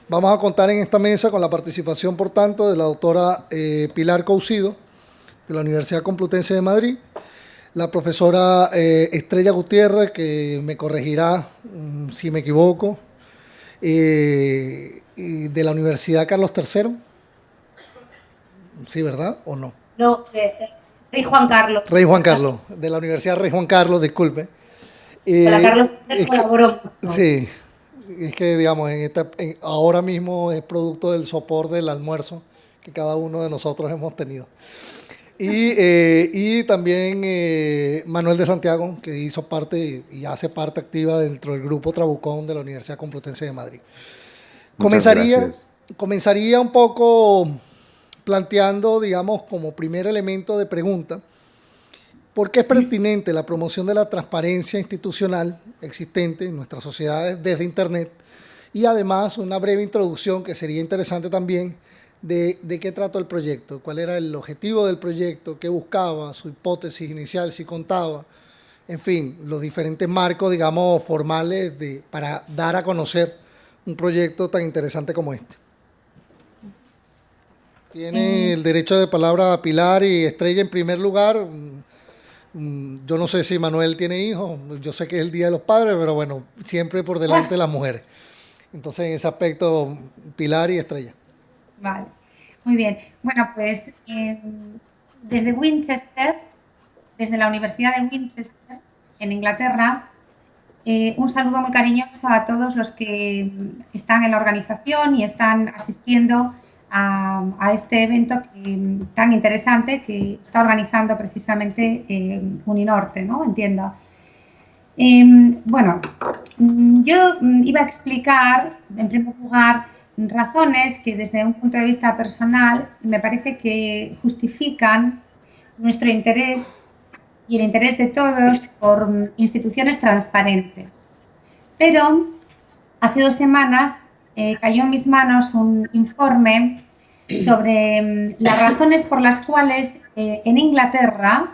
Vamos a contar en esta mesa con la participación, por tanto, de la doctora Pilar Cousido, de la Universidad Complutense de Madrid, la profesora Estrella Gutiérrez, que me corregirá si me equivoco, y de la Universidad Carlos III, ¿sí, verdad o no? No, Rey Juan Carlos. Rey Juan Carlos, de la Universidad Rey Juan Carlos, disculpe. Con la Carlos III colaboró mucho. Sí, es que digamos, ahora mismo es producto del sopor del almuerzo que cada uno de nosotros hemos tenido. Y también Manuel de Santiago, que hizo parte y hace parte activa dentro del grupo Trabucón de la Universidad Complutense de Madrid. Comenzaría un poco planteando, digamos, como primer elemento de pregunta, ¿por qué es pertinente la promoción de la transparencia institucional existente en nuestras sociedades desde Internet? Y además una breve introducción que sería interesante también de qué trató el proyecto, cuál era el objetivo del proyecto, qué buscaba, su hipótesis inicial, si contaba, en fin, los diferentes marcos, digamos, formales para dar a conocer un proyecto tan interesante como este. Tiene el derecho de palabra Pilar y Estrella en primer lugar. Yo no sé si Manuel tiene hijos, yo sé que es el Día de los Padres, pero bueno, siempre por delante de las mujeres. Entonces, en ese aspecto, Pilar y Estrella. Vale, muy bien. Bueno, pues desde Winchester, desde la Universidad de Winchester, en Inglaterra, un saludo muy cariñoso a todos los que están en la organización y están asistiendo a este evento tan interesante que está organizando precisamente Uninorte, ¿no? Entiendo. Bueno, yo iba a explicar, en primer lugar, razones que desde un punto de vista personal me parece que justifican nuestro interés y el interés de todos por instituciones transparentes. Pero hace 2 semanas cayó en mis manos un informe sobre las razones por las cuales en Inglaterra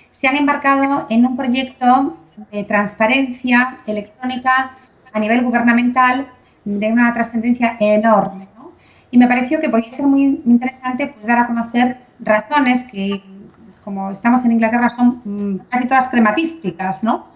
se han embarcado en un proyecto de transparencia electrónica a nivel gubernamental de una trascendencia enorme, ¿no? Y me pareció que podía ser muy interesante pues, dar a conocer razones que, como estamos en Inglaterra, son casi todas crematísticas, ¿no?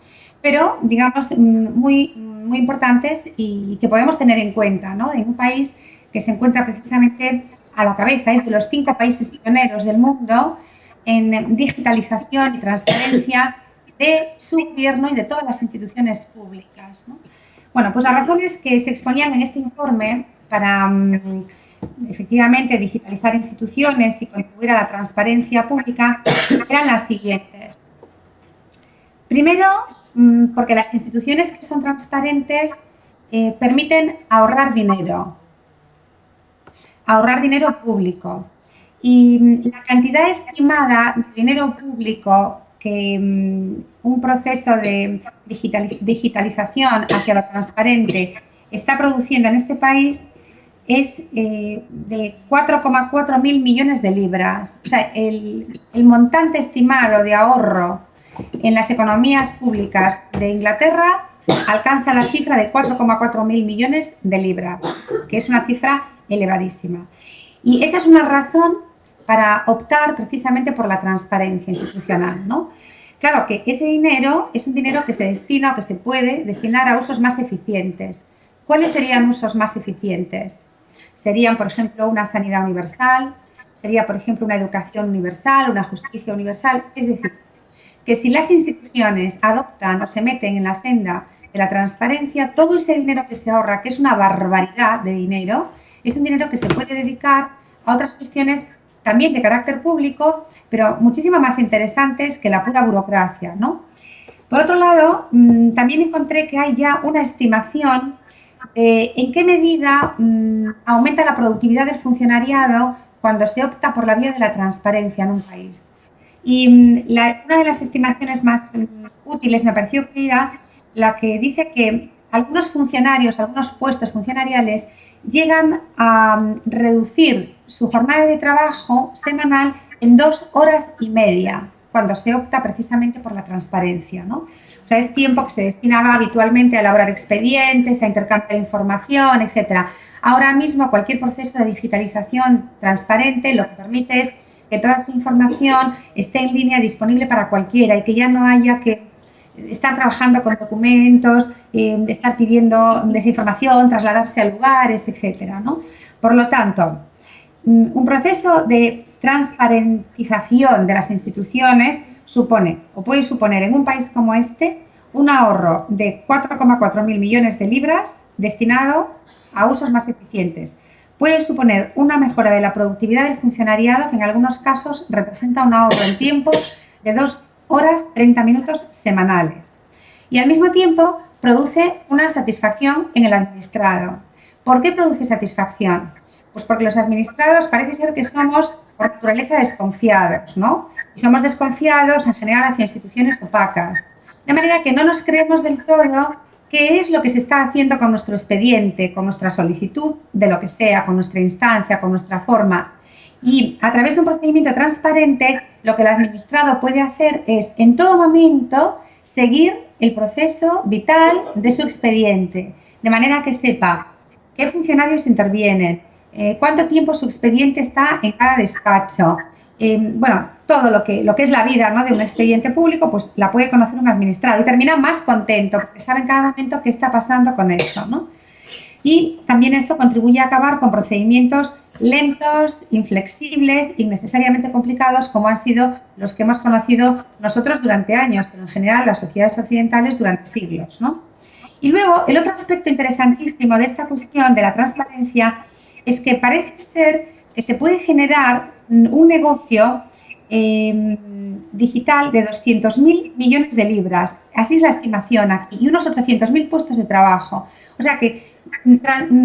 Pero, digamos, muy importantes y que podemos tener en cuenta, ¿no? En un país que se encuentra precisamente a la cabeza, es de los 5 países pioneros del mundo en digitalización y transparencia de su gobierno y de todas las instituciones públicas, ¿no? Bueno, pues las razones que se exponían en este informe para efectivamente digitalizar instituciones y contribuir a la transparencia pública eran las siguientes. Primero, porque las instituciones que son transparentes permiten ahorrar dinero público. Y la cantidad estimada de dinero público que un proceso de digitalización hacia lo transparente está produciendo en este país es de 4,4 mil millones de libras. O sea, el montante estimado de ahorro en las economías públicas de Inglaterra alcanza la cifra de 4,4 mil millones de libras, que es una cifra elevadísima. Y esa es una razón para optar precisamente por la transparencia institucional, ¿no? Claro que ese dinero es un dinero que se destina o que se puede destinar a usos más eficientes. ¿Cuáles serían usos más eficientes? Serían, por ejemplo, una sanidad universal, sería, por ejemplo, una educación universal, una justicia universal. Es decir, que si las instituciones adoptan o se meten en la senda de la transparencia, todo ese dinero que se ahorra, que es una barbaridad de dinero, es un dinero que se puede dedicar a otras cuestiones también de carácter público, pero muchísimo más interesantes que la pura burocracia, ¿no? Por otro lado, también encontré que hay ya una estimación de en qué medida aumenta la productividad del funcionariado cuando se opta por la vía de la transparencia en un país. Y una de las estimaciones más útiles me pareció que era la que dice que algunos funcionarios, algunos puestos funcionariales llegan a reducir su jornada de trabajo semanal en 2 horas y media, cuando se opta precisamente por la transparencia, ¿no? O sea, es tiempo que se destinaba habitualmente a elaborar expedientes, a intercambiar información, etc. Ahora mismo cualquier proceso de digitalización transparente lo que permite es que toda esa información esté en línea, disponible para cualquiera y que ya no haya que estar trabajando con documentos, estar pidiendo esa información, trasladarse a lugares, etcétera, ¿no? Por lo tanto, un proceso de transparentización de las instituciones supone, o puede suponer en un país como este, un ahorro de 4,4 mil millones de libras destinado a usos más eficientes. Puede suponer una mejora de la productividad del funcionariado que en algunos casos representa un ahorro en tiempo de 2 horas 30 minutos semanales. Y al mismo tiempo produce una satisfacción en el administrado. ¿Por qué produce satisfacción? Pues porque los administrados parece ser que somos por naturaleza desconfiados, ¿no? Y somos desconfiados en general hacia instituciones opacas. De manera que no nos creemos del todo qué es lo que se está haciendo con nuestro expediente, con nuestra solicitud, de lo que sea, con nuestra instancia, con nuestra forma. Y a través de un procedimiento transparente, lo que el administrado puede hacer es, en todo momento, seguir el proceso vital de su expediente, de manera que sepa qué funcionarios intervienen, cuánto tiempo su expediente está en cada despacho. Bueno, todo lo que es la vida, ¿no?, de un expediente público, pues la puede conocer un administrado y termina más contento porque sabe en cada momento qué está pasando con eso, ¿no? Y también esto contribuye a acabar con procedimientos lentos, inflexibles, innecesariamente complicados, como han sido los que hemos conocido nosotros durante años, pero en general las sociedades occidentales durante siglos, ¿no? Y luego, el otro aspecto interesantísimo de esta cuestión de la transparencia es que parece ser que se puede generar un negocio digital de 200.000 millones de libras, así es la estimación aquí, y unos 800.000 puestos de trabajo. O sea que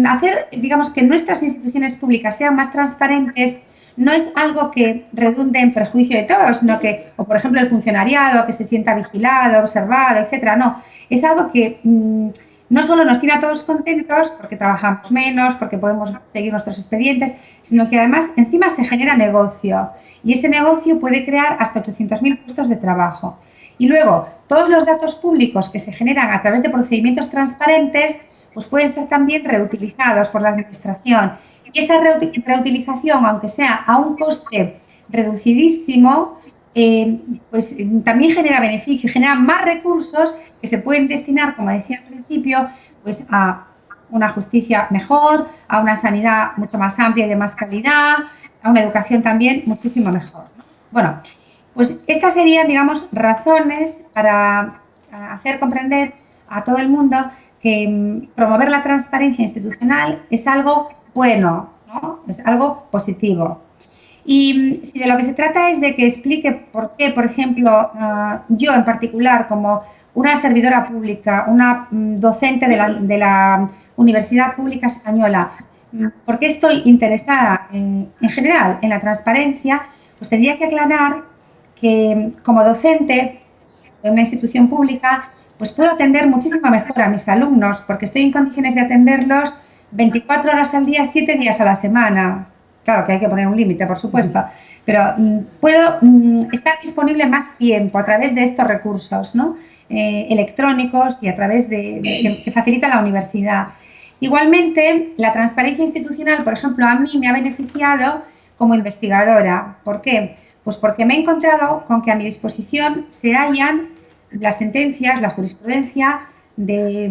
hacer, digamos, que nuestras instituciones públicas sean más transparentes no es algo que redunde en perjuicio de todos, sino que, o por ejemplo, el funcionariado que se sienta vigilado, observado, etcétera. No, es algo que no solo nos tiene a todos contentos porque trabajamos menos, porque podemos seguir nuestros expedientes, sino que además encima se genera negocio y ese negocio puede crear hasta 800.000 puestos de trabajo. Y luego, todos los datos públicos que se generan a través de procedimientos transparentes pues pueden ser también reutilizados por la administración. Y esa reutilización, aunque sea a un coste reducidísimo, pues también genera beneficio, genera más recursos que se pueden destinar, como decía al principio, pues a una justicia mejor, a una sanidad mucho más amplia y de más calidad, a una educación también muchísimo mejor. Bueno, pues estas serían, digamos, razones para hacer comprender a todo el mundo que promover la transparencia institucional es algo bueno, ¿no? Es algo positivo. Y si de lo que se trata es de que explique por qué, por ejemplo, yo en particular, como una servidora pública, una docente de la Universidad Pública Española, por qué estoy interesada en general en la transparencia, pues tendría que aclarar que como docente de una institución pública, pues puedo atender muchísimo mejor a mis alumnos porque estoy en condiciones de atenderlos 24 horas al día, 7 días a la semana. Claro que hay que poner un límite, por supuesto, pero puedo estar disponible más tiempo a través de estos recursos, ¿no?, electrónicos y a través de que facilita la universidad. Igualmente, la transparencia institucional, por ejemplo, a mí me ha beneficiado como investigadora. ¿Por qué? Pues porque me he encontrado con que a mi disposición se hallan las sentencias, la jurisprudencia de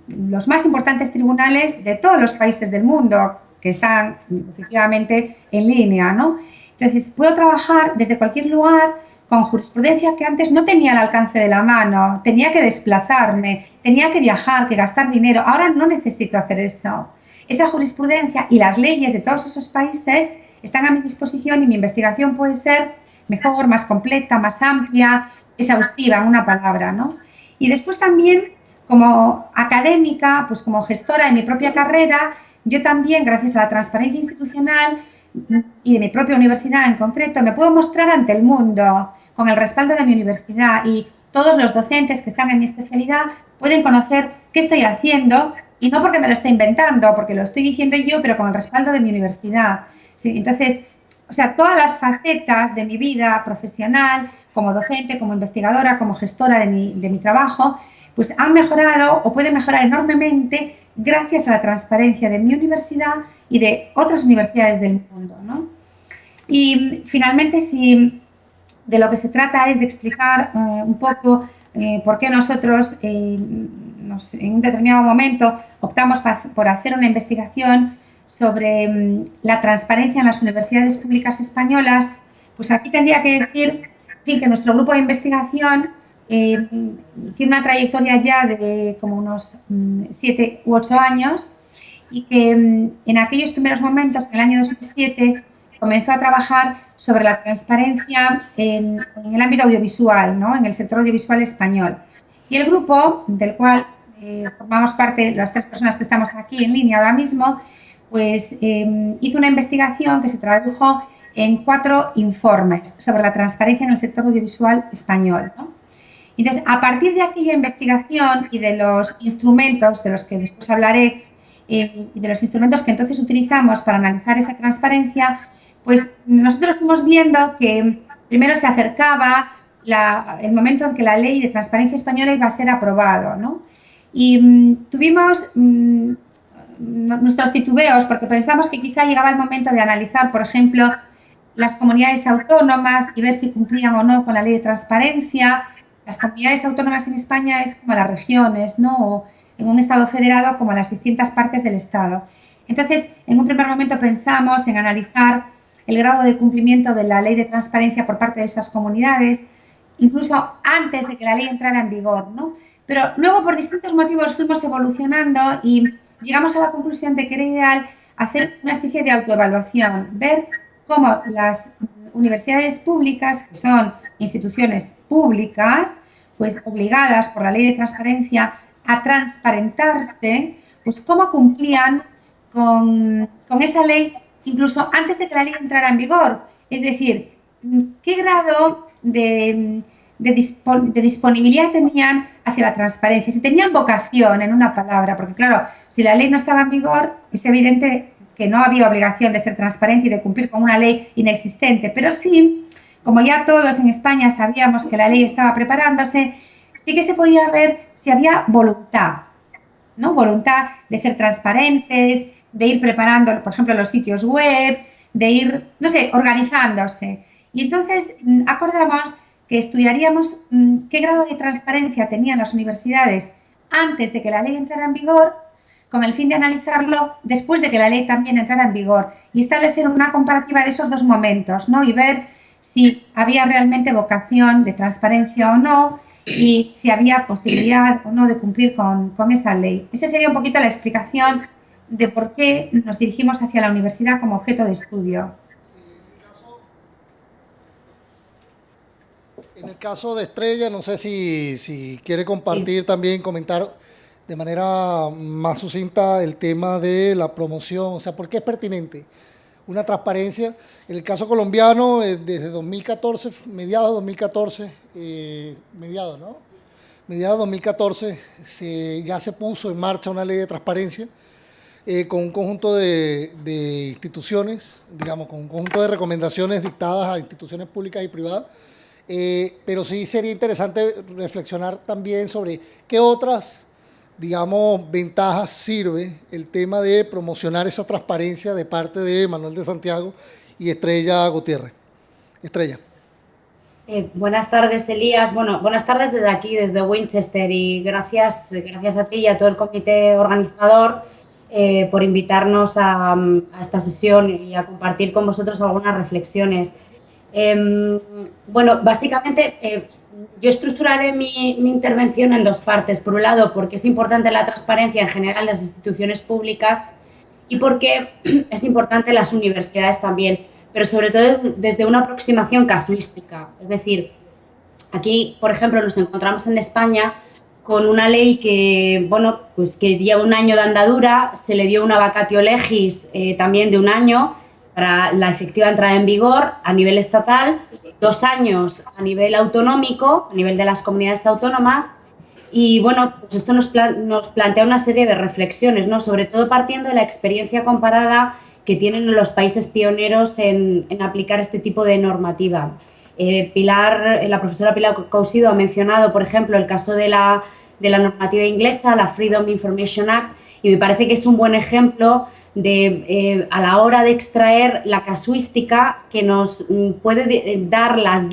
los más importantes tribunales de todos los países del mundo que están efectivamente en línea, ¿no? Entonces, puedo trabajar desde cualquier lugar con jurisprudencia que antes no tenía al alcance de la mano, tenía que desplazarme, tenía que viajar, que gastar dinero. Ahora no necesito hacer eso. Esa jurisprudencia y las leyes de todos esos países están a mi disposición y mi investigación puede ser mejor, más completa, más amplia, exhaustiva, en una palabra, ¿no? Y después también, como académica, pues como gestora de mi propia carrera, yo también, gracias a la transparencia institucional y de mi propia universidad en concreto, me puedo mostrar ante el mundo con el respaldo de mi universidad y todos los docentes que están en mi especialidad pueden conocer qué estoy haciendo y no porque me lo esté inventando, porque lo estoy diciendo yo, pero con el respaldo de mi universidad. Sí, entonces, o sea, todas las facetas de mi vida profesional, como docente, como investigadora, como gestora de mi trabajo, pues han mejorado o pueden mejorar enormemente gracias a la transparencia de mi universidad y de otras universidades del mundo, ¿no? Y finalmente, si de lo que se trata es de explicar un poco por qué nosotros en un determinado momento optamos por hacer una investigación sobre la transparencia en las universidades públicas españolas, pues aquí tendría que decir, en fin, que nuestro grupo de investigación tiene una trayectoria ya de como unos 7 u 8 años y que en aquellos primeros momentos, en el año 2007, comenzó a trabajar sobre la transparencia en el ámbito audiovisual, ¿no? En el sector audiovisual español. Y el grupo, del cual formamos parte las 3 personas que estamos aquí en línea ahora mismo, pues hizo una investigación que se tradujo en 4 informes sobre la transparencia en el sector audiovisual español, ¿no? Entonces, a partir de aquella investigación y de los instrumentos de los que después hablaré, y de los instrumentos que entonces utilizamos para analizar esa transparencia, pues nosotros fuimos viendo que primero se acercaba el momento en que la ley de transparencia española iba a ser aprobado, ¿no? Y tuvimos nuestros titubeos porque pensamos que quizá llegaba el momento de analizar, por ejemplo, las comunidades autónomas y ver si cumplían o no con la ley de transparencia. Las comunidades autónomas en España es como las regiones, ¿no? O en un Estado federado como las distintas partes del Estado. Entonces, en un primer momento pensamos en analizar el grado de cumplimiento de la ley de transparencia por parte de esas comunidades, incluso antes de que la ley entrara en vigor, ¿no? Pero luego, por distintos motivos, fuimos evolucionando y llegamos a la conclusión de que era ideal hacer una especie de autoevaluación, ver cómo las universidades públicas, que son instituciones públicas, pues obligadas por la ley de transparencia a transparentarse, pues cómo cumplían con esa ley incluso antes de que la ley entrara en vigor. Es decir, qué grado de disponibilidad tenían hacia la transparencia, si tenían vocación, en una palabra, porque claro, si la ley no estaba en vigor, es evidente que no había obligación de ser transparente y de cumplir con una ley inexistente, pero sí, como ya todos en España sabíamos que la ley estaba preparándose, sí que se podía ver si había voluntad, ¿no? Voluntad de ser transparentes, de ir preparando, por ejemplo, los sitios web, de ir, no sé, organizándose. Y entonces acordamos que estudiaríamos qué grado de transparencia tenían las universidades antes de que la ley entrara en vigor, con el fin de analizarlo después de que la ley también entrara en vigor y establecer una comparativa de esos 2 momentos, ¿no? Y ver si había realmente vocación de transparencia o no y si había posibilidad o no de cumplir con esa ley. Esa sería un poquito la explicación de por qué nos dirigimos hacia la universidad como objeto de estudio. En el caso de Estrella, no sé si quiere compartir también, comentar de manera más sucinta el tema de la promoción, o sea, ¿por qué es pertinente una transparencia? En el caso colombiano, desde 2014, mediados de 2014, mediados de 2014, ya se puso en marcha una ley de transparencia con un conjunto de instituciones, digamos, con un conjunto de recomendaciones dictadas a instituciones públicas y privadas, pero sí sería interesante reflexionar también sobre qué otras, digamos, ventajas sirve el tema de promocionar esa transparencia de parte de Manuel de Santiago y Estrella Gutiérrez. Estrella. Buenas tardes, Elías. Bueno, buenas tardes desde aquí, desde Winchester, y gracias a ti y a todo el comité organizador por invitarnos a esta sesión y a compartir con vosotros algunas reflexiones. Bueno, básicamente yo estructuraré mi intervención en 2 partes. Por un lado, porque es importante la transparencia en general en las instituciones públicas y porque es importante en las universidades también, pero sobre todo desde una aproximación casuística. Es decir, aquí, por ejemplo, nos encontramos en España con una ley que, bueno, pues que lleva un año de andadura, se le dio una vacatio legis también de un año para la efectiva entrada en vigor a nivel estatal, 2 años a nivel autonómico, a nivel de las comunidades autónomas, y bueno, pues esto nos plantea una serie de reflexiones, ¿no? Sobre todo partiendo de la experiencia comparada que tienen los países pioneros en aplicar este tipo de normativa. La profesora Pilar Cousido ha mencionado, por ejemplo, el caso de la normativa inglesa, la Freedom Information Act, Y me parece que es un buen ejemplo de, a la hora de extraer la casuística que nos puede dar las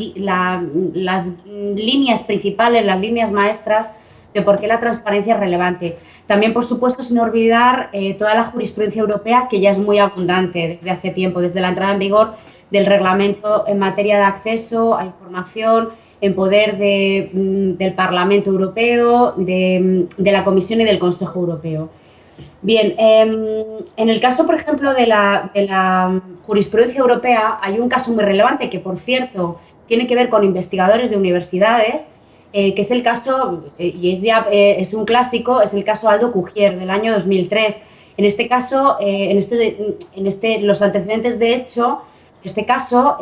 líneas principales, las líneas maestras de por qué la transparencia es relevante. También, por supuesto, sin olvidar toda la jurisprudencia europea, que ya es muy abundante desde hace tiempo, desde la entrada en vigor del reglamento en materia de acceso a información en poder del Parlamento Europeo, de la Comisión y del Consejo Europeo. Bien, en el caso, por ejemplo, de la jurisprudencia europea, hay un caso muy relevante que, por cierto, tiene que ver con investigadores de universidades, que es el caso, y es un clásico, es el caso Aldo Cugier, del año 2003. En este caso, los antecedentes de hecho, en este caso,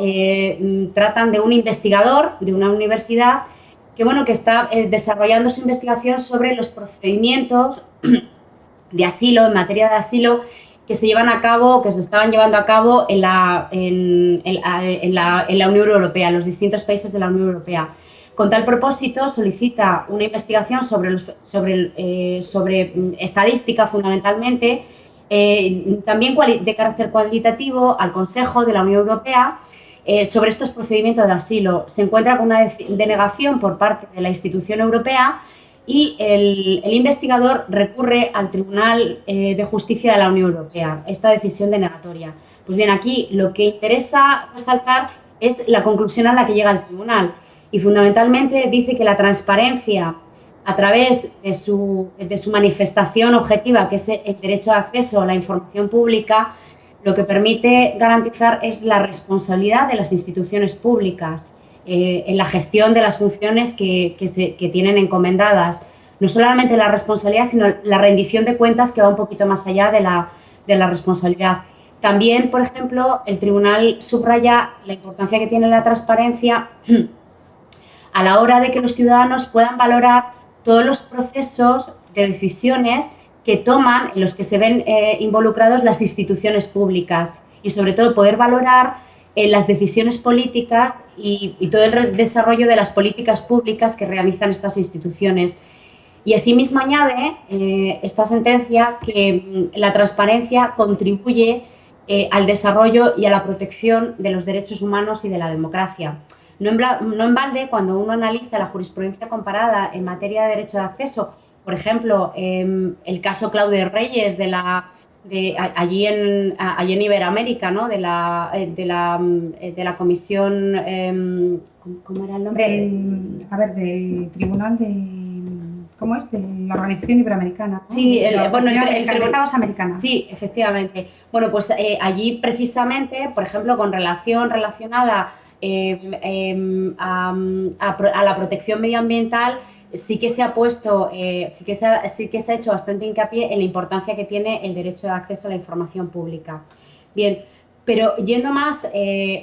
tratan de un investigador de una universidad que, bueno, que está desarrollando su investigación sobre los procedimientos de asilo, en materia de asilo, que se llevan a cabo, que se estaban llevando a cabo en la Unión Europea, en los distintos países de la Unión Europea. Con tal propósito, solicita una investigación sobre estadística, fundamentalmente, también de carácter cualitativo, al Consejo de la Unión Europea, sobre estos procedimientos de asilo. Se encuentra con una denegación por parte de la institución europea y el investigador recurre al Tribunal de Justicia de la Unión Europea, esta decisión denegatoria. Pues bien, aquí lo que interesa resaltar es la conclusión a la que llega el tribunal y fundamentalmente dice que la transparencia a través de su manifestación objetiva, que es el derecho de acceso a la información pública, lo que permite garantizar es la responsabilidad de las instituciones públicas en la gestión de las funciones que tienen encomendadas. No solamente la responsabilidad, sino la rendición de cuentas, que va un poquito más allá de la responsabilidad. También, por ejemplo, el tribunal subraya la importancia que tiene la transparencia a la hora de que los ciudadanos puedan valorar todos los procesos de decisiones que toman, en los que se ven involucrados las instituciones públicas y, sobre todo, poder valorar las decisiones políticas y todo el desarrollo de las políticas públicas que realizan estas instituciones. Y asimismo añade esta sentencia que la transparencia contribuye al desarrollo y a la protección de los derechos humanos y de la democracia. No en balde, cuando uno analiza la jurisprudencia comparada en materia de derecho de acceso, por ejemplo, el caso Claudio Reyes allí en Iberoamérica, ¿no? de la comisión, ¿cómo era el nombre? Del tribunal de... ¿Cómo es? De la Organización Iberoamericana, ¿no? Sí, el Estados Americanos. Sí, efectivamente. Bueno, pues allí precisamente, por ejemplo, relacionada a la protección medioambiental, sí que se ha puesto, sí que se ha hecho bastante hincapié en la importancia que tiene el derecho de acceso a la información pública. Bien, pero yendo más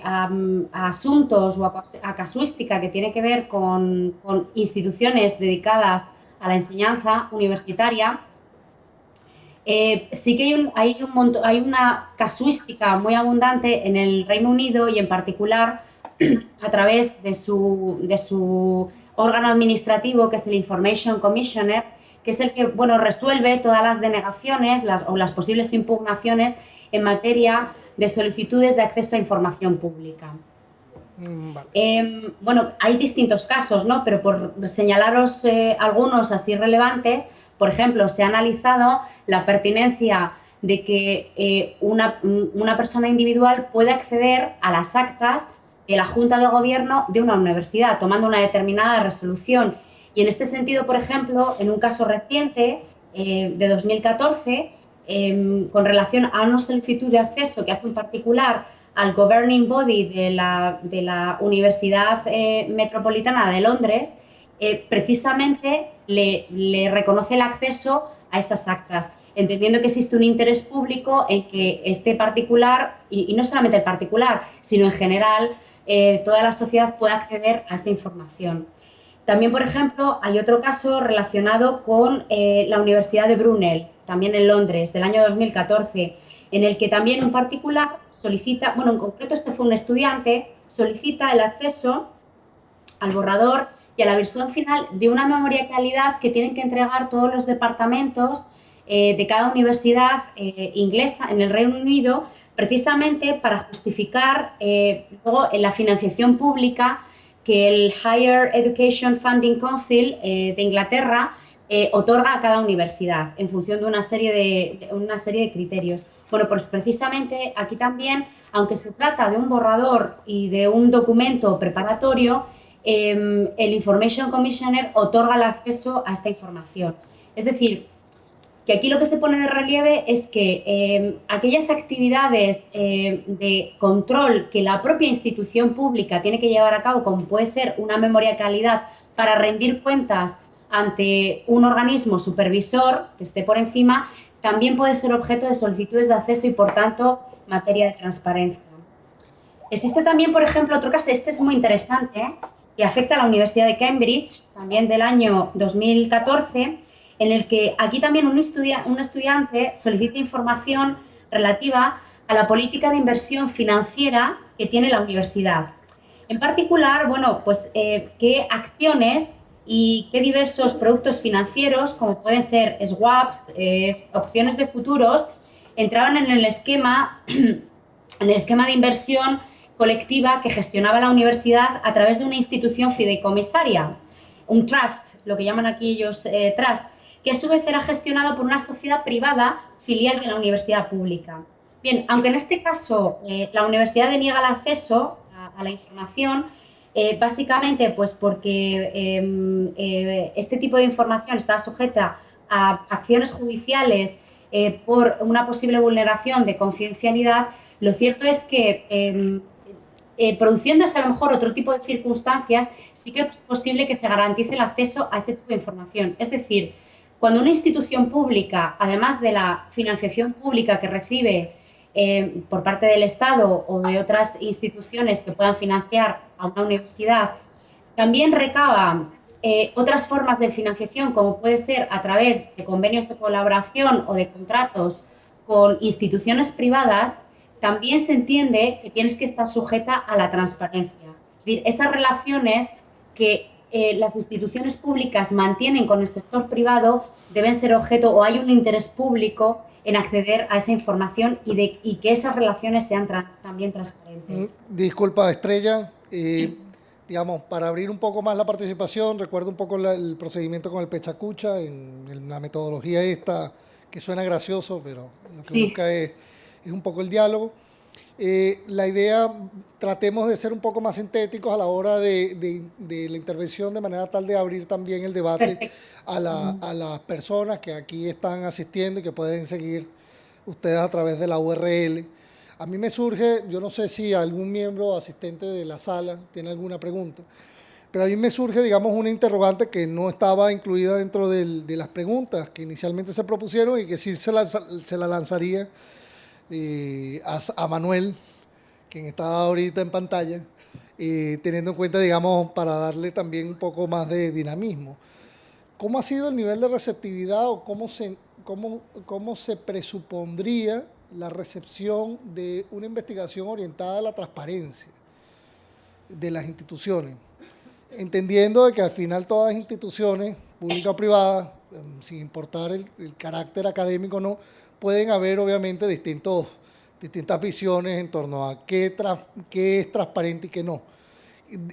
a asuntos o a casuística que tiene que ver con instituciones dedicadas a la enseñanza universitaria, sí que hay una casuística muy abundante en el Reino Unido y en particular a través de su órgano administrativo, que es el Information Commissioner, que es el que, bueno, resuelve todas las denegaciones o las posibles impugnaciones en materia de solicitudes de acceso a información pública. Vale. Bueno, hay distintos casos, ¿no? Pero por señalaros algunos así relevantes, por ejemplo, se ha analizado la pertinencia de que una persona individual puede acceder a las actas de la Junta de Gobierno de una universidad, tomando una determinada resolución. Y en este sentido, por ejemplo, en un caso reciente de 2014, con relación a una solicitud de acceso que hace un particular al governing body de la Universidad Metropolitana de Londres, precisamente le reconoce el acceso a esas actas, entendiendo que existe un interés público en que este particular, y no solamente el particular, sino en general, toda la sociedad pueda acceder a esa información. También, por ejemplo, hay otro caso relacionado con la Universidad de Brunel, también en Londres, del año 2014, en el que también un particular solicita, bueno, en concreto este fue un estudiante, solicita el acceso al borrador y a la versión final de una memoria de calidad que tienen que entregar todos los departamentos de cada universidad inglesa en el Reino Unido, precisamente para justificar luego en la financiación pública que el Higher Education Funding Council de Inglaterra otorga a cada universidad en función de una serie de criterios. Bueno, pues precisamente aquí también, aunque se trata de un borrador y de un documento preparatorio, el Information Commissioner otorga el acceso a esta información. Es decir, que aquí lo que se pone de relieve es que aquellas actividades de control que la propia institución pública tiene que llevar a cabo, como puede ser una memoria de calidad para rendir cuentas ante un organismo supervisor que esté por encima, también puede ser objeto de solicitudes de acceso y, por tanto, materia de transparencia. Existe también, por ejemplo, otro caso, este es muy interesante, que afecta a la Universidad de Cambridge, también del año 2014, en el que aquí también un estudiante solicita información relativa a la política de inversión financiera que tiene la universidad. En particular, bueno, pues qué acciones y qué diversos productos financieros, como pueden ser swaps, opciones de futuros, entraban en el esquema de inversión colectiva que gestionaba la universidad a través de una institución fideicomisaria, un trust, lo que llaman aquí ellos trust, que a su vez era gestionado por una sociedad privada filial de la universidad pública. Bien, aunque en este caso la universidad deniega el acceso a la información, básicamente pues porque este tipo de información está sujeta a acciones judiciales por una posible vulneración de confidencialidad, lo cierto es que produciéndose a lo mejor otro tipo de circunstancias, sí que es posible que se garantice el acceso a ese tipo de información. Es decir, cuando una institución pública, además de la financiación pública que recibe por parte del Estado o de otras instituciones que puedan financiar a una universidad, también recaba otras formas de financiación, como puede ser a través de convenios de colaboración o de contratos con instituciones privadas, también se entiende que tienes que estar sujeta a la transparencia. Es decir, esas relaciones que las instituciones públicas mantienen con el sector privado deben ser objeto, o hay un interés público en acceder a esa información y que esas relaciones sean también transparentes. Disculpa, Estrella. Digamos, para abrir un poco más la participación, recuerdo un poco el procedimiento con el pechacucha, en la metodología esta, que suena gracioso, pero lo que Sí. busca es un poco el diálogo. La idea, tratemos de ser un poco más sintéticos a la hora de la intervención, de manera tal de abrir también el debate a las personas que aquí están asistiendo y que pueden seguir ustedes a través de la URL. A mí me surge, yo no sé si algún miembro asistente de la sala tiene alguna pregunta, pero a mí me surge, digamos, una interrogante que no estaba incluida dentro de las preguntas que inicialmente se propusieron y que sí se la lanzaría a Manuel, quien está ahorita en pantalla, teniendo en cuenta, digamos, para darle también un poco más de dinamismo. ¿Cómo ha sido el nivel de receptividad o cómo se presupondría la recepción de una investigación orientada a la transparencia de las instituciones? Entendiendo de que al final todas las instituciones, públicas o privadas, sin importar el carácter académico o no, pueden haber obviamente distintas visiones en torno a qué es transparente y qué no.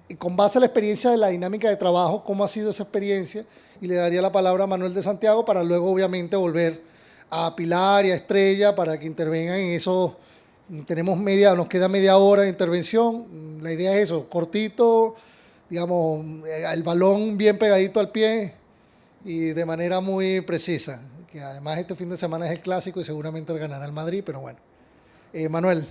Y con base a la experiencia de la dinámica de trabajo, ¿cómo ha sido esa experiencia? Y le daría la palabra a Manuel de Santiago para luego obviamente volver a Pilar y a Estrella para que intervengan en eso. Nos queda media hora de intervención. La idea es eso, cortito, digamos, el balón bien pegadito al pie y de manera muy precisa. Que además este fin de semana es el clásico y seguramente ganará el Madrid, pero bueno. Manuel.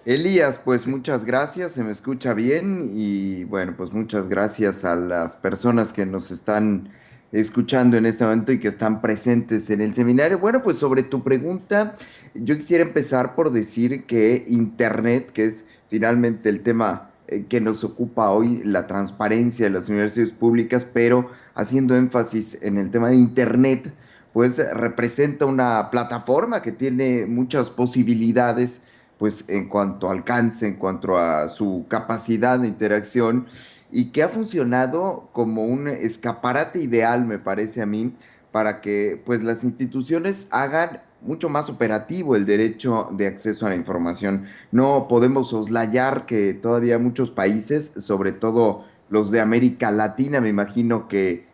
Elías, pues muchas gracias, se me escucha bien y bueno, pues muchas gracias a las personas que nos están escuchando en este momento y que están presentes en el seminario. Bueno, pues sobre tu pregunta, yo quisiera empezar por decir que Internet, que es finalmente el tema que nos ocupa hoy, la transparencia de las universidades públicas, pero haciendo énfasis en el tema de Internet, pues representa una plataforma que tiene muchas posibilidades pues en cuanto a alcance, en cuanto a su capacidad de interacción y que ha funcionado como un escaparate ideal, me parece a mí, para que pues las instituciones hagan mucho más operativo el derecho de acceso a la información. No podemos soslayar que todavía muchos países, sobre todo los de América Latina, me imagino que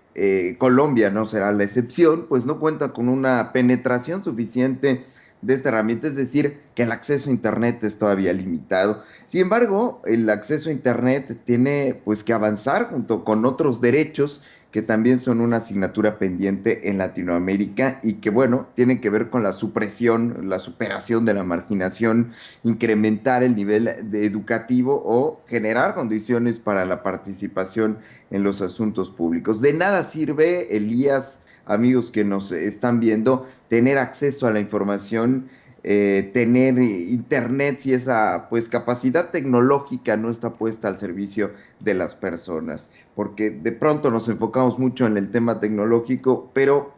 Colombia no será la excepción, pues no cuenta con una penetración suficiente de esta herramienta, es decir, que el acceso a Internet es todavía limitado. Sin embargo, el acceso a Internet tiene pues que avanzar junto con otros derechos que también son una asignatura pendiente en Latinoamérica y que, bueno, tienen que ver con la supresión, la superación de la marginación, incrementar el nivel educativo o generar condiciones para la participación en los asuntos públicos. De nada sirve, Elías, amigos que nos están viendo, tener acceso a la información, tener internet si esa pues capacidad tecnológica no está puesta al servicio de las personas, porque de pronto nos enfocamos mucho en el tema tecnológico, pero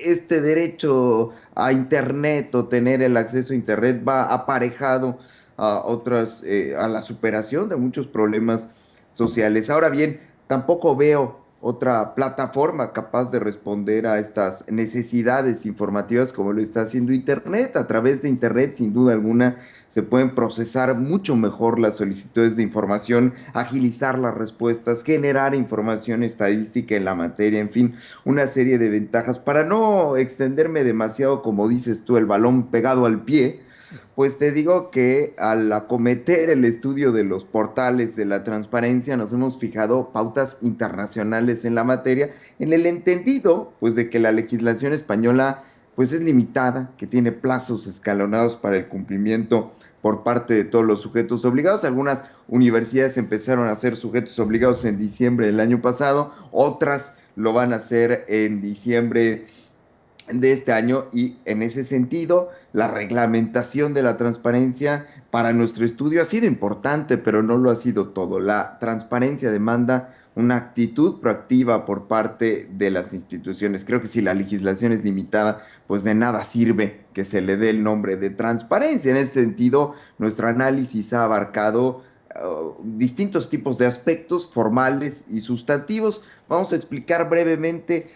este derecho a internet o tener el acceso a internet va aparejado a otras, a la superación de muchos problemas sociales. Ahora bien, tampoco veo otra plataforma capaz de responder a estas necesidades informativas como lo está haciendo Internet. A través de Internet, sin duda alguna, se pueden procesar mucho mejor las solicitudes de información, agilizar las respuestas, generar información estadística en la materia, en fin, una serie de ventajas. Para no extenderme demasiado, como dices tú, el balón pegado al pie, pues te digo que al acometer el estudio de los portales de la transparencia nos hemos fijado pautas internacionales en la materia, en el entendido pues de que la legislación española pues es limitada, que tiene plazos escalonados para el cumplimiento por parte de todos los sujetos obligados. Algunas universidades empezaron a ser sujetos obligados en diciembre del año pasado, otras lo van a hacer en diciembre de este año y en ese sentido la reglamentación de la transparencia para nuestro estudio ha sido importante, pero no lo ha sido todo. La transparencia demanda una actitud proactiva por parte de las instituciones. Creo que si la legislación es limitada, pues de nada sirve que se le dé el nombre de transparencia. En ese sentido, nuestro análisis ha abarcado distintos tipos de aspectos formales y sustantivos. Vamos a explicar brevemente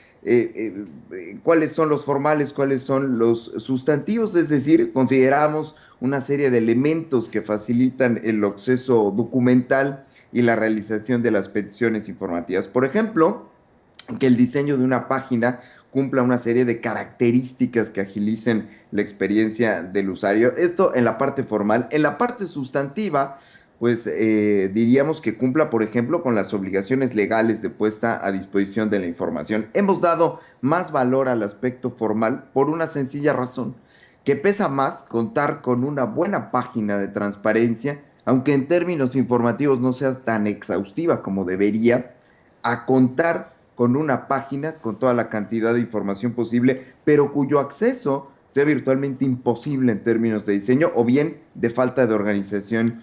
cuáles son los formales, cuáles son los sustantivos, es decir, consideramos una serie de elementos que facilitan el acceso documental y la realización de las peticiones informativas. Por ejemplo, que el diseño de una página cumpla una serie de características que agilicen la experiencia del usuario. Esto en la parte formal. En la parte sustantiva, pues diríamos que cumpla, por ejemplo, con las obligaciones legales de puesta a disposición de la información. Hemos dado más valor al aspecto formal por una sencilla razón, que pesa más contar con una buena página de transparencia, aunque en términos informativos no sea tan exhaustiva como debería, a contar con una página con toda la cantidad de información posible, pero cuyo acceso sea virtualmente imposible en términos de diseño o bien de falta de organización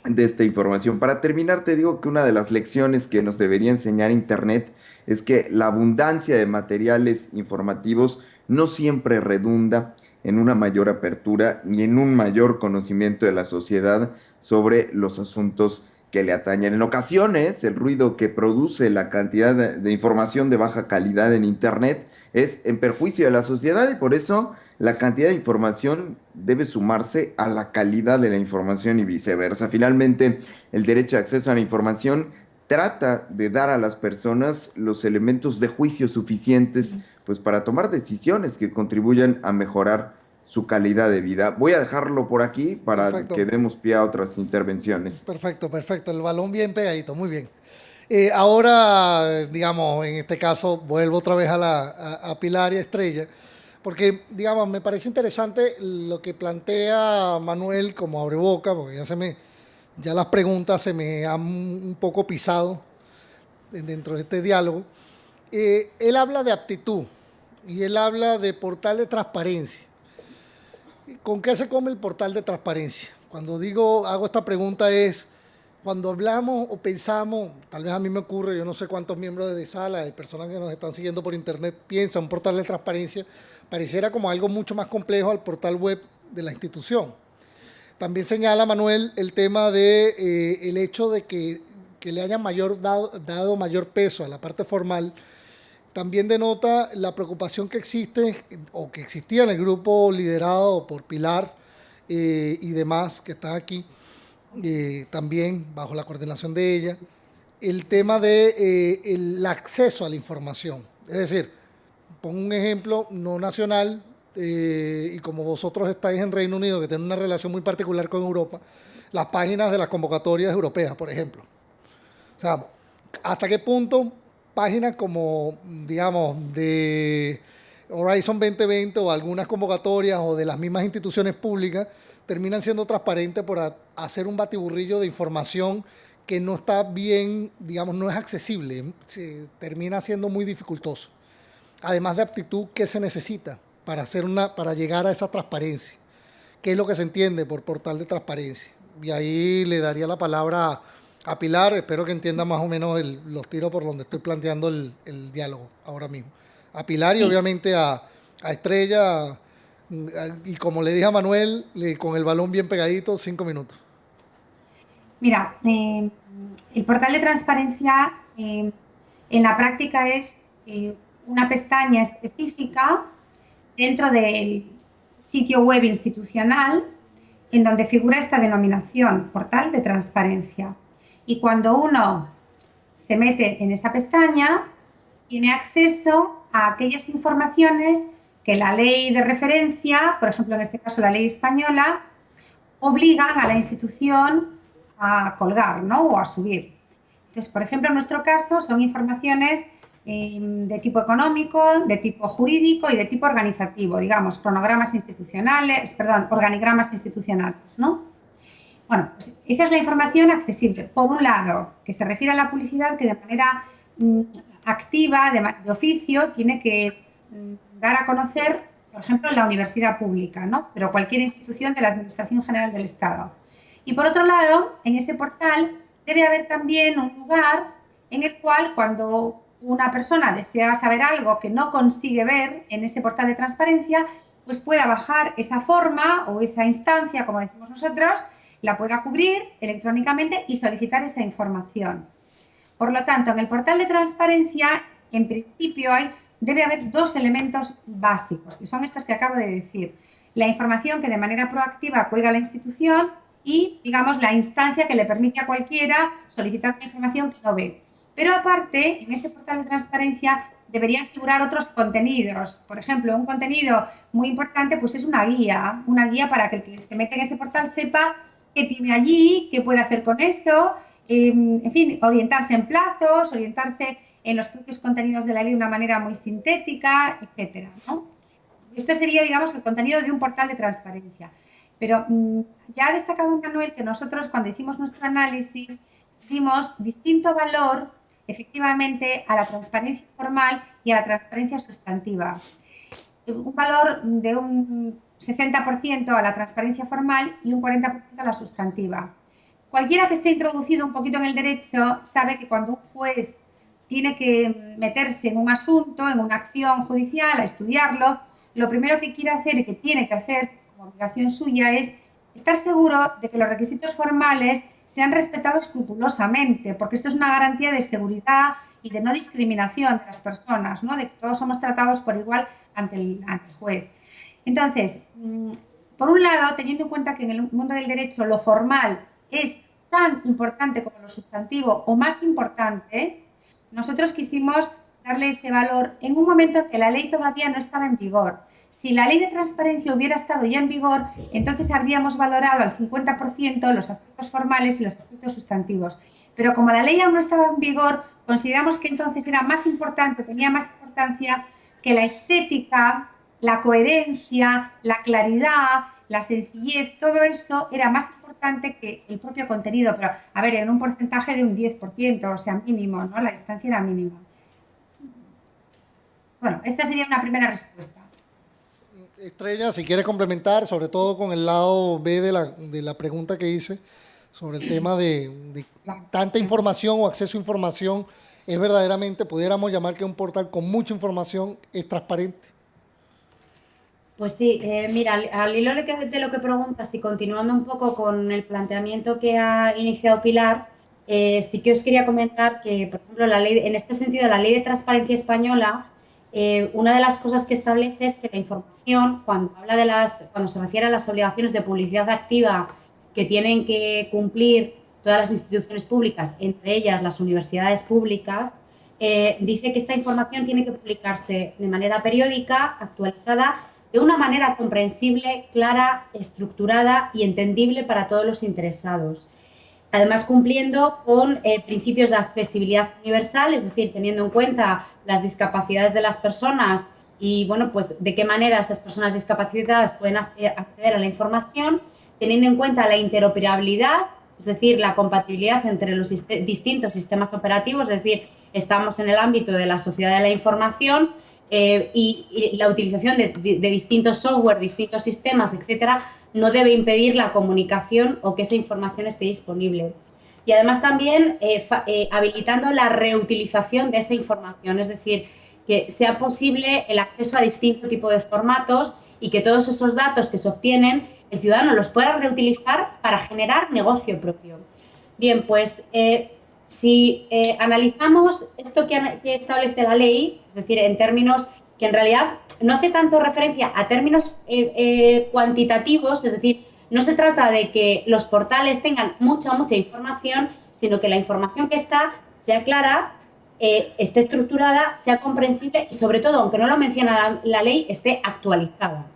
de esta información. Para terminar, te digo que una de las lecciones que nos debería enseñar Internet es que la abundancia de materiales informativos no siempre redunda en una mayor apertura ni en un mayor conocimiento de la sociedad sobre los asuntos que le atañen. En ocasiones, el ruido que produce la cantidad de información de baja calidad en Internet es en perjuicio de la sociedad y por eso la cantidad de información debe sumarse a la calidad de la información y viceversa. Finalmente, el derecho de acceso a la información trata de dar a las personas los elementos de juicio suficientes pues, para tomar decisiones que contribuyan a mejorar su calidad de vida. Voy a dejarlo por aquí para Perfecto. que demos pie a otras intervenciones. Perfecto, perfecto. El balón bien pegadito, muy bien. Ahora, digamos, en este caso, vuelvo otra vez a Pilar y a Estrella, porque, digamos, me parece interesante lo que plantea Manuel como abreboca, porque ya las preguntas se me han un poco pisado dentro de este diálogo. Él habla de aptitud y él habla de portal de transparencia. ¿Con qué se come el portal de transparencia? Cuando hago esta pregunta es, cuando hablamos o pensamos, tal vez a mí me ocurre, yo no sé cuántos miembros de sala, de personas que nos están siguiendo por internet, piensan un portal de transparencia, pareciera como algo mucho más complejo al portal web de la institución. También señala Manuel el tema de el hecho de que le hayan dado mayor peso a la parte formal, también denota la preocupación que existe o que existía en el grupo liderado por Pilar y demás que están aquí, también bajo la coordinación de ella, el tema de el acceso a la información. Es decir, pongo un ejemplo no nacional, y como vosotros estáis en Reino Unido, que tiene una relación muy particular con Europa, las páginas de las convocatorias europeas, por ejemplo. O sea, ¿hasta qué punto páginas como, digamos, de Horizon 2020 o algunas convocatorias o de las mismas instituciones públicas terminan siendo transparentes por hacer un batiburrillo de información que no está bien, digamos, no es accesible, se termina siendo muy dificultoso? Además de aptitud, ¿qué se necesita para llegar a esa transparencia? ¿Qué es lo que se entiende por portal de transparencia? Y ahí le daría la palabra a Pilar. Espero que entienda más o menos los tiros por donde estoy planteando el diálogo ahora mismo. A Pilar y obviamente a Estrella, y como le dije a Manuel, con el balón bien pegadito, 5 minutos. Mira, el portal de transparencia en la práctica es una pestaña específica dentro del sitio web institucional en donde figura esta denominación, portal de transparencia. Y cuando uno se mete en esa pestaña, tiene acceso a aquellas informaciones que la ley de referencia, por ejemplo, en este caso la ley española, obligan a la institución a colgar, ¿no? O a subir. Entonces, por ejemplo, en nuestro caso son informaciones de tipo económico, de tipo jurídico y de tipo organizativo, digamos, organigramas institucionales, ¿no? Bueno, pues esa es la información accesible. Por un lado, que se refiere a la publicidad que de manera activa, de oficio, tiene que dar a conocer, por ejemplo, la universidad pública, ¿no? Pero cualquier institución de la Administración General del Estado. Y por otro lado, en ese portal debe haber también un lugar en el cual cuando una persona desea saber algo que no consigue ver en ese portal de transparencia, pues pueda bajar esa forma o esa instancia, como decimos nosotros, la pueda cubrir electrónicamente y solicitar esa información. Por lo tanto, en el portal de transparencia, en principio debe haber dos elementos básicos, que son estos que acabo de decir. La información que de manera proactiva cuelga la institución y, digamos, la instancia que le permite a cualquiera solicitar una información que no ve. Pero aparte, en ese portal de transparencia deberían figurar otros contenidos. Por ejemplo, un contenido muy importante pues es una guía para que el que se mete en ese portal sepa qué tiene allí, qué puede hacer con eso, en fin, orientarse en plazos, orientarse en los propios contenidos de la ley de una manera muy sintética, etcétera, ¿no? Esto sería, digamos, el contenido de un portal de transparencia. Pero ya ha destacado Manuel que nosotros, cuando hicimos nuestro análisis, dimos distinto valor, efectivamente, a la transparencia formal y a la transparencia sustantiva. Un valor de un 60% a la transparencia formal y un 40% a la sustantiva. Cualquiera que esté introducido un poquito en el derecho sabe que cuando un juez tiene que meterse en un asunto, en una acción judicial, a estudiarlo, lo primero que quiere hacer y que tiene que hacer como obligación suya es estar seguro de que los requisitos formales sean respetados escrupulosamente, porque esto es una garantía de seguridad y de no discriminación de las personas, ¿no? De que todos somos tratados por igual ante el juez. Entonces, por un lado, teniendo en cuenta que en el mundo del derecho lo formal es tan importante como lo sustantivo o más importante, nosotros quisimos darle ese valor en un momento en que la ley todavía no estaba en vigor. Si la ley de transparencia hubiera estado ya en vigor, entonces habríamos valorado al 50% los aspectos formales y los aspectos sustantivos. Pero como la ley aún no estaba en vigor, consideramos que entonces era más importante, tenía más importancia que la estética, la coherencia, la claridad, la sencillez, todo eso era más importante que el propio contenido, pero a ver, en un porcentaje de un 10%, o sea, mínimo, ¿no? La distancia era mínima. Bueno, esta sería una primera respuesta. Estrella, si quieres complementar, sobre todo con el lado B de la pregunta que hice, sobre el tema de tanta información o acceso a información, es verdaderamente, pudiéramos llamar que un portal con mucha información es transparente. Pues sí, mira, al hilo de lo que preguntas y continuando un poco con el planteamiento que ha iniciado Pilar, Sí que os quería comentar que, por ejemplo, en este sentido, la Ley de Transparencia Española, una de las cosas que establece es que la información, cuando se refiere a las obligaciones de publicidad activa que tienen que cumplir todas las instituciones públicas, entre ellas las universidades públicas, dice que esta información tiene que publicarse de manera periódica, actualizada, de una manera comprensible, clara, estructurada y entendible para todos los interesados. Además, cumpliendo con principios de accesibilidad universal, es decir, teniendo en cuenta las discapacidades de las personas y, bueno, pues de qué manera esas personas discapacitadas pueden acceder a la información, teniendo en cuenta la interoperabilidad, es decir, la compatibilidad entre los distintos sistemas operativos, es decir, estamos en el ámbito de la sociedad de la información y la utilización de distintos software, distintos sistemas, etcétera, no debe impedir la comunicación o que esa información esté disponible. Y además también habilitando la reutilización de esa información, es decir, que sea posible el acceso a distinto tipo de formatos y que todos esos datos que se obtienen, el ciudadano los pueda reutilizar para generar negocio propio. Bien, pues si analizamos esto que establece la ley, es decir, en términos que en realidad no hace tanto referencia a términos cuantitativos, es decir, no se trata de que los portales tengan mucha información, sino que la información que está sea clara, esté estructurada, sea comprensible y sobre todo, aunque no lo menciona la ley, esté actualizada.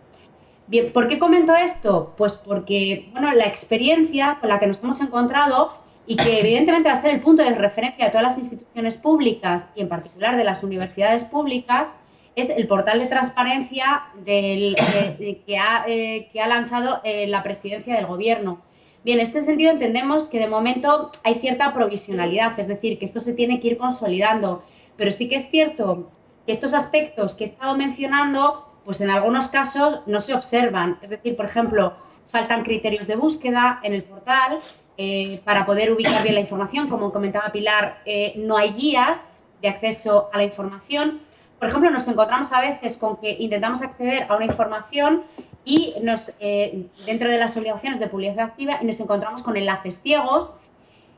Bien, ¿por qué comento esto? Pues porque, bueno, la experiencia con la que nos hemos encontrado y que evidentemente va a ser el punto de referencia de todas las instituciones públicas y en particular de las universidades públicas, es el portal de transparencia que ha lanzado la presidencia del gobierno. Bien, en este sentido entendemos que de momento hay cierta provisionalidad, es decir, que esto se tiene que ir consolidando, pero sí que es cierto que estos aspectos que he estado mencionando pues en algunos casos no se observan. Es decir, por ejemplo, faltan criterios de búsqueda en el portal para poder ubicar bien la información. Como comentaba Pilar, no hay guías de acceso a la información. Por ejemplo, nos encontramos a veces con que intentamos acceder a una información y dentro de las obligaciones de publicidad activa y nos encontramos con enlaces ciegos.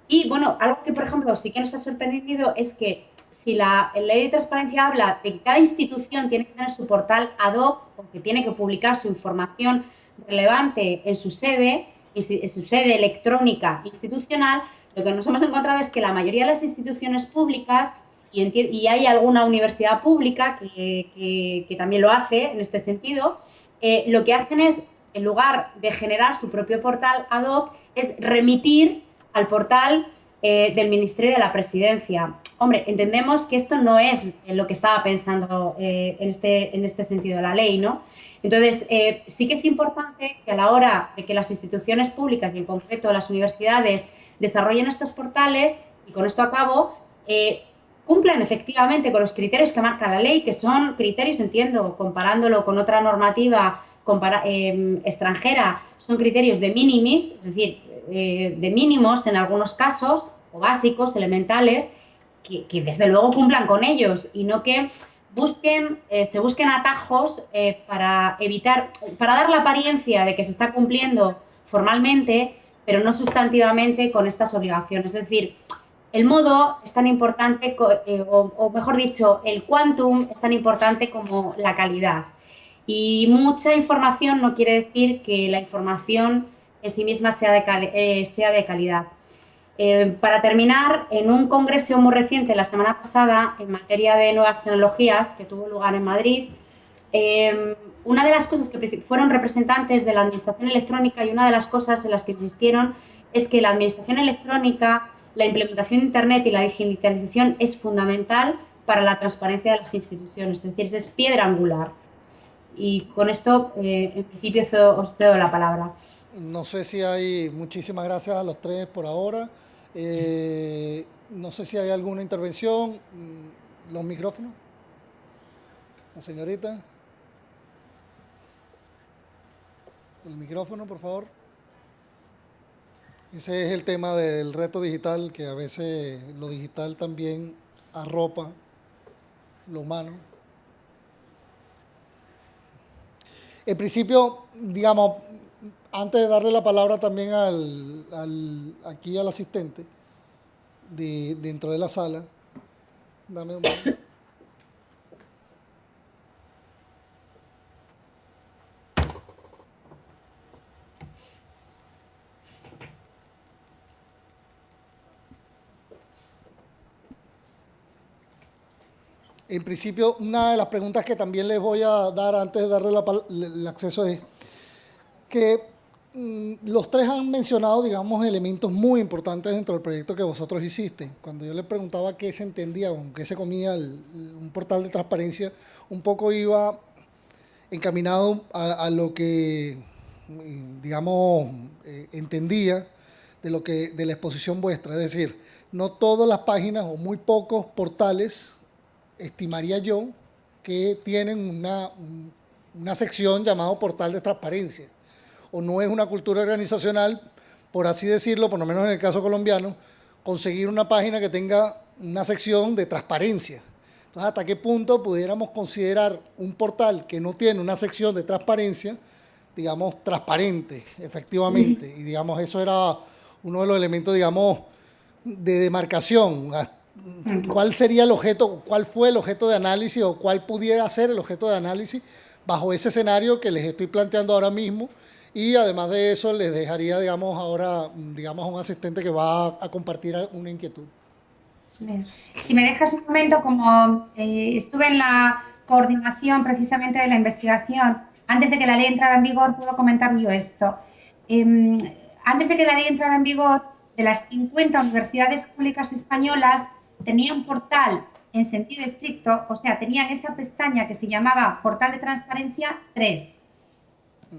Y bueno, algo que, por ejemplo, sí que nos ha sorprendido es que si la ley de transparencia habla de que cada institución tiene que tener su portal ad hoc o que tiene que publicar su información relevante en su sede electrónica institucional, lo que nos hemos encontrado es que la mayoría de las instituciones públicas, y hay alguna universidad pública que también lo hace en este sentido, lo que hacen es, en lugar de generar su propio portal ad hoc, es remitir al portal del Ministerio de la Presidencia. Hombre, entendemos que esto no es lo que estaba pensando en este sentido la ley, ¿no? Entonces, sí que es importante que a la hora de que las instituciones públicas y en concreto las universidades desarrollen estos portales, y con esto acabo, cumplan efectivamente con los criterios que marca la ley, que son criterios, entiendo, comparándolo con otra normativa extranjera, son criterios de minimis, es decir, de mínimos en algunos casos, o básicos, elementales, que desde luego cumplan con ellos y no que se busquen atajos para dar la apariencia de que se está cumpliendo formalmente, pero no sustantivamente con estas obligaciones. Es decir, el modo es tan importante, o mejor dicho, el quantum es tan importante como la calidad. Y mucha información no quiere decir que la información en sí misma sea de calidad. Para terminar, en un congreso muy reciente, la semana pasada, en materia de nuevas tecnologías, que tuvo lugar en Madrid, una de las cosas que fueron representantes de la administración electrónica y una de las cosas en las que insistieron es que la administración electrónica, la implementación de Internet y la digitalización es fundamental para la transparencia de las instituciones, es decir, es piedra angular. Y con esto, en principio, os cedo la palabra. No sé si hay, muchísimas gracias a los tres por ahora. No sé si hay alguna intervención. Los micrófonos. La señorita. El micrófono, por favor. Ese es el tema del reto digital, que a veces lo digital también arropa lo humano. En principio, digamos, antes de darle la palabra también aquí al asistente, dentro de la sala. Dame un momento. En principio, una de las preguntas que también les voy a dar antes de darle el acceso es que los tres han mencionado, digamos, elementos muy importantes dentro del proyecto que vosotros hiciste. Cuando yo les preguntaba qué se entendía o qué se comía un portal de transparencia, un poco iba encaminado a lo que, digamos, entendía de la exposición vuestra. Es decir, no todas las páginas o muy pocos portales, estimaría yo, que tienen una sección llamada portal de transparencia. O no es una cultura organizacional, por así decirlo, por lo menos en el caso colombiano, conseguir una página que tenga una sección de transparencia. Entonces, ¿hasta qué punto pudiéramos considerar un portal que no tiene una sección de transparencia, digamos, transparente, efectivamente? Y, digamos, eso era uno de los elementos, digamos, de demarcación. ¿Cuál sería el objeto, cuál fue el objeto de análisis o cuál pudiera ser el objeto de análisis bajo ese escenario que les estoy planteando ahora mismo? Y además de eso, les dejaría, digamos, ahora, digamos, a un asistente que va a compartir una inquietud. Si me dejas un momento, como estuve en la coordinación precisamente de la investigación, antes de que la ley entrara en vigor, puedo comentar yo esto. Antes de que la ley entrara en vigor, de las 50 universidades públicas españolas, tenía un portal en sentido estricto, o sea, tenían esa pestaña que se llamaba Portal de Transparencia 3.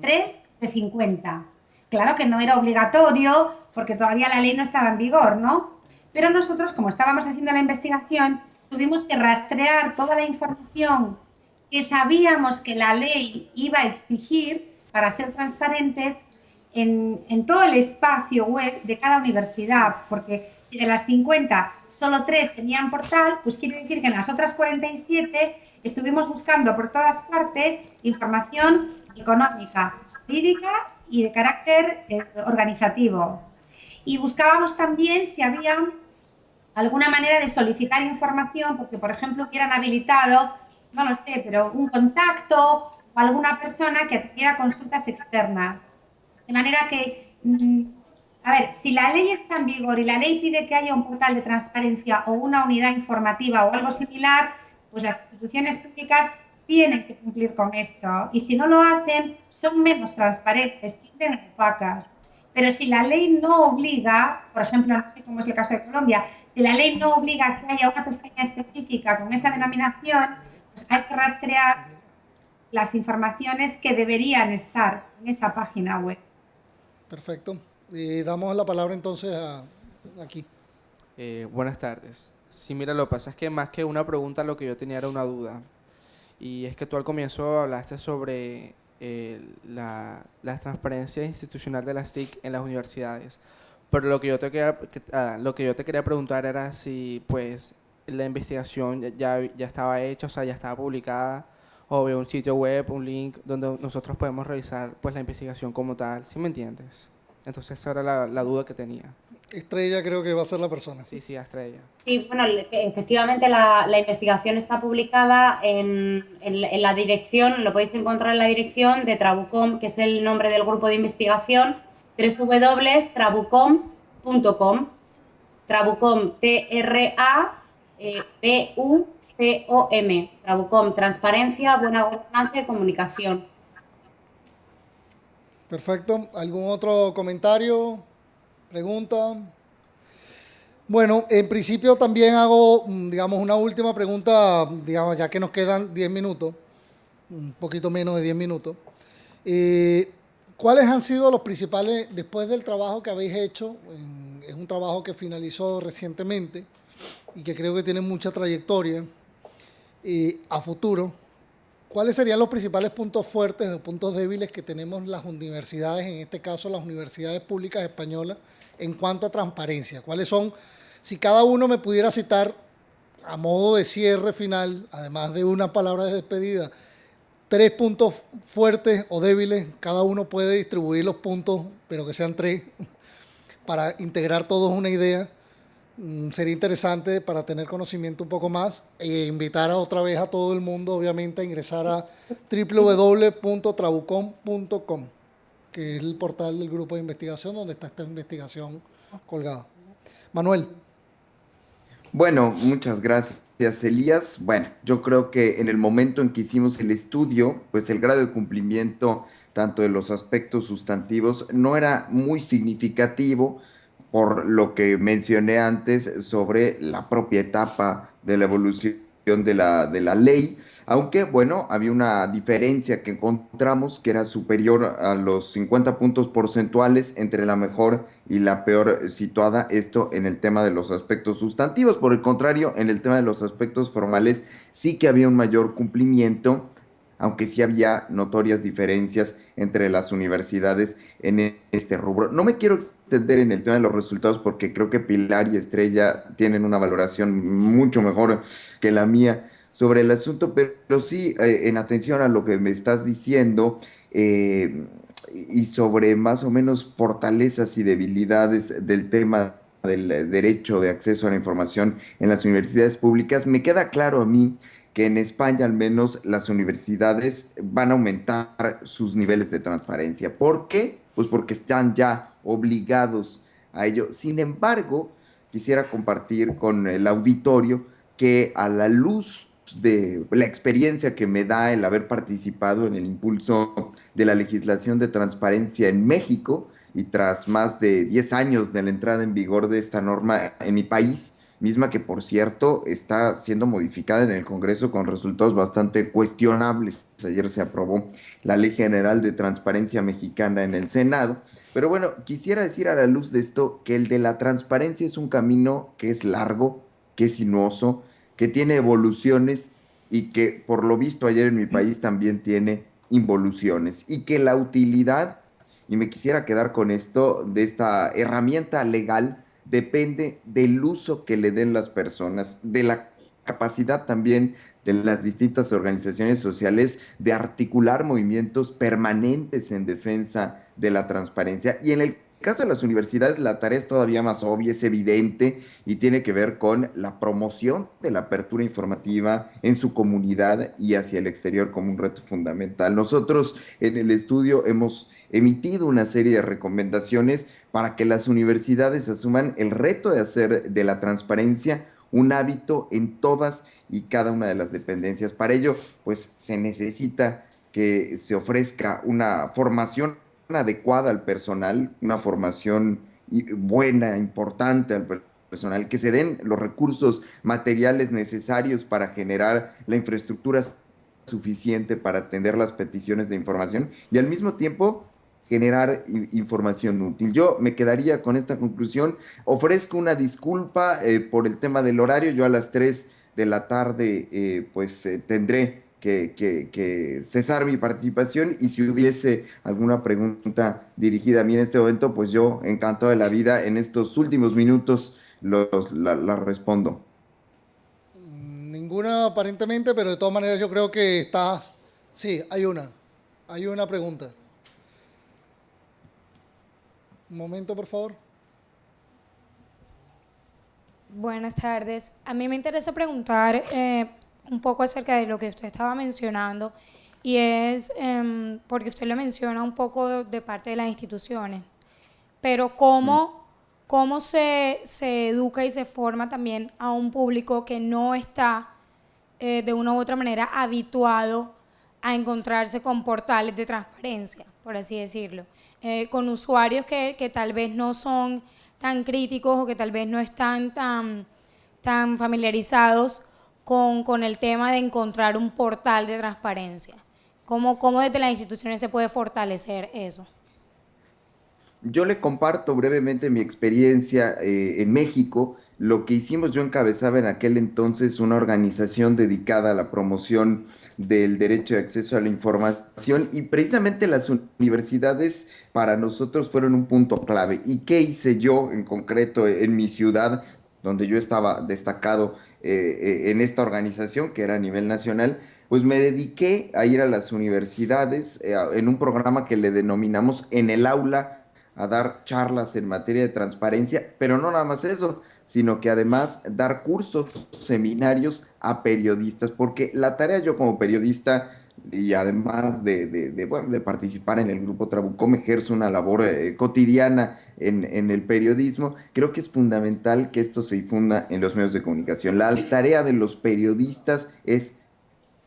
3 de 50. Claro que no era obligatorio porque todavía la ley no estaba en vigor, ¿no? Pero nosotros, como estábamos haciendo la investigación, tuvimos que rastrear toda la información que sabíamos que la ley iba a exigir para ser transparente en todo el espacio web de cada universidad, porque si de las 50 solo 3 tenían portal, pues quiere decir que en las otras 47 estuvimos buscando por todas partes información económica, jurídica y de carácter organizativo. Y buscábamos también si había alguna manera de solicitar información, porque, por ejemplo, hubieran habilitado, no lo sé, pero un contacto o alguna persona que atendiera consultas externas. De manera que, a ver, si la ley está en vigor y la ley pide que haya un portal de transparencia o una unidad informativa o algo similar, pues las instituciones públicas tienen que cumplir con eso. Y si no lo hacen, son menos transparentes, tienden opacas. Pero si la ley no obliga, por ejemplo, no sé cómo es el caso de Colombia, si la ley no obliga a que haya una pestaña específica con esa denominación, pues hay que rastrear las informaciones que deberían estar en esa página web. Perfecto. Y damos la palabra entonces aquí. Buenas tardes. Sí, mira, lo que pasa es que más que una pregunta, lo que yo tenía era una duda. Y es que tú al comienzo hablaste sobre la transparencia institucional de las TIC en las universidades. Pero lo que yo te quería preguntar era si pues la investigación ya estaba hecha, o sea, ya estaba publicada, o había un sitio web, un link donde nosotros podemos revisar pues la investigación como tal, ¿sí me entiendes? Entonces esa era la duda que tenía. Estrella creo que va a ser la persona. Sí, Estrella. Sí, bueno, efectivamente la investigación está publicada en la dirección, lo podéis encontrar en la dirección de Trabucom, que es el nombre del grupo de investigación, www.trabucom.com. Trabucom, T-R-A-B-U-C-O-M. Trabucom, transparencia, buena gobernanza y comunicación. Perfecto. ¿Algún otro comentario? ¿Pregunta? Bueno, en principio también hago, digamos, una última pregunta, digamos, ya que nos quedan 10 minutos, un poquito menos de 10 minutos. ¿Cuáles han sido los principales, después del trabajo que habéis hecho, es un trabajo que finalizó recientemente y que creo que tiene mucha trayectoria a futuro, ¿cuáles serían los principales puntos fuertes o puntos débiles que tenemos las universidades, en este caso las universidades públicas españolas, en cuanto a transparencia? ¿Cuáles son, si cada uno me pudiera citar a modo de cierre final, además de una palabra de despedida, 3 puntos fuertes o débiles? Cada uno puede distribuir los puntos, pero que sean 3, para integrar todos una idea Sería interesante para tener conocimiento un poco más e invitar otra vez a todo el mundo, obviamente, a ingresar a www.trabucon.com, que es el portal del grupo de investigación donde está esta investigación colgada. Manuel. Bueno, muchas gracias, Elías. Bueno, yo creo que en el momento en que hicimos el estudio, pues el grado de cumplimiento tanto de los aspectos sustantivos no era muy significativo por lo que mencioné antes sobre la propia etapa de la evolución de la ley, aunque bueno, había una diferencia que encontramos que era superior a los 50 puntos porcentuales entre la mejor y la peor situada, esto en el tema de los aspectos sustantivos. Por el contrario, en el tema de los aspectos formales sí que había un mayor cumplimiento, aunque sí había notorias diferencias entre las universidades en este rubro. No me quiero extender en el tema de los resultados porque creo que Pilar y Estrella tienen una valoración mucho mejor que la mía sobre el asunto, pero sí, en atención a lo que me estás diciendo, eh, y sobre más o menos fortalezas y debilidades del tema del derecho de acceso a la información en las universidades públicas, me queda claro a mí que en España al menos las universidades van a aumentar sus niveles de transparencia. ¿Por qué? Pues porque están ya obligados a ello. Sin embargo, quisiera compartir con el auditorio que a la luz de la experiencia que me da el haber participado en el impulso de la legislación de transparencia en México y tras más de 10 años de la entrada en vigor de esta norma en mi país, misma que por cierto está siendo modificada en el Congreso con resultados bastante cuestionables. Ayer se aprobó la Ley General de Transparencia Mexicana en el Senado. Pero bueno, quisiera decir a la luz de esto que el de la transparencia es un camino que es largo, que es sinuoso, que tiene evoluciones y que por lo visto ayer en mi país también tiene involuciones y que la utilidad, y me quisiera quedar con esto, de esta herramienta legal depende del uso que le den las personas, de la capacidad también de las distintas organizaciones sociales de articular movimientos permanentes en defensa de la transparencia. Y en el caso de las universidades, la tarea es todavía más obvia, es evidente y tiene que ver con la promoción de la apertura informativa en su comunidad y hacia el exterior como un reto fundamental. Nosotros en el estudio hemos emitido una serie de recomendaciones para que las universidades asuman el reto de hacer de la transparencia un hábito en todas y cada una de las dependencias. Para ello, pues se necesita que se ofrezca una formación adecuada al personal, una formación buena, importante al personal, que se den los recursos materiales necesarios para generar la infraestructura suficiente para atender las peticiones de información y al mismo tiempo generar información útil. Yo me quedaría con esta conclusión. Ofrezco una disculpa por el tema del horario. Yo a las 3 de la tarde tendré que cesar mi participación y si hubiese alguna pregunta dirigida a mí en este momento, pues yo encantado de la vida en estos últimos minutos la respondo. Ninguna aparentemente, pero de todas maneras yo creo que estás... Sí, hay una pregunta. Un momento, por favor. Buenas tardes. A mí me interesa preguntar un poco acerca de lo que usted estaba mencionando y es porque usted lo menciona un poco de parte de las instituciones, pero cómo se educa y se forma también a un público que no está de una u otra manera habituado a encontrarse con portales de transparencia, por así decirlo, con usuarios que tal vez no son tan críticos o que tal vez no están tan familiarizados con el tema de encontrar un portal de transparencia. ¿Cómo desde las instituciones se puede fortalecer eso? Yo le comparto brevemente mi experiencia en México. Lo que hicimos, yo encabezaba en aquel entonces una organización dedicada a la promoción del derecho de acceso a la información y precisamente las universidades para nosotros fueron un punto clave. ¿Y qué hice yo en concreto en mi ciudad, donde yo estaba destacado en esta organización, que era a nivel nacional? Pues me dediqué a ir a las universidades en un programa que le denominamos En el Aula, a dar charlas en materia de transparencia, pero no nada más eso, sino que además dar cursos, seminarios a periodistas, porque la tarea yo como periodista y además bueno, de participar en el Grupo Trabucom, ejerzo una labor cotidiana en el periodismo. Creo que es fundamental que esto se difunda en los medios de comunicación. La tarea de los periodistas es,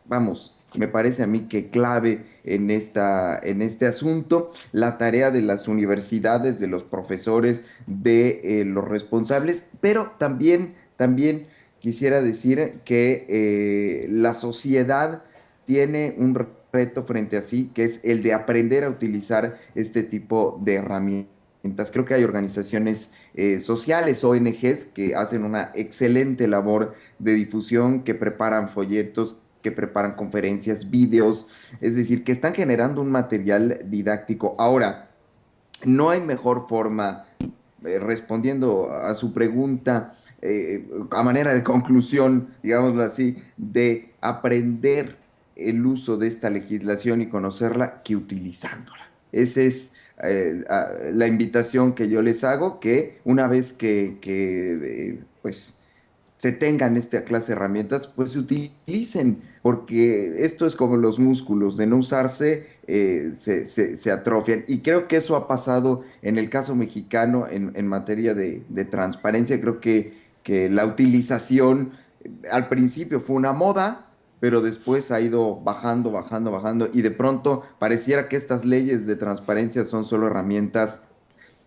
vamos, me parece a mí que clave en este asunto, la tarea de las universidades, de los profesores, de los responsables, pero también quisiera decir que la sociedad tiene un reto frente a sí, que es el de aprender a utilizar este tipo de herramientas. Creo que hay organizaciones sociales, ONGs, que hacen una excelente labor de difusión, que preparan folletos, que preparan conferencias, vídeos, es decir, que están generando un material didáctico. Ahora, no hay mejor forma, respondiendo a su pregunta, a manera de conclusión, digámoslo así, de aprender el uso de esta legislación y conocerla que utilizándola. Esa es la invitación que yo les hago, que una vez pues se tengan esta clase de herramientas, pues se utilicen, porque esto es como los músculos, de no usarse, se atrofian. Y creo que eso ha pasado en el caso mexicano en materia de transparencia. Creo que la utilización al principio fue una moda, pero después ha ido bajando, bajando, bajando, y de pronto pareciera que estas leyes de transparencia son solo herramientas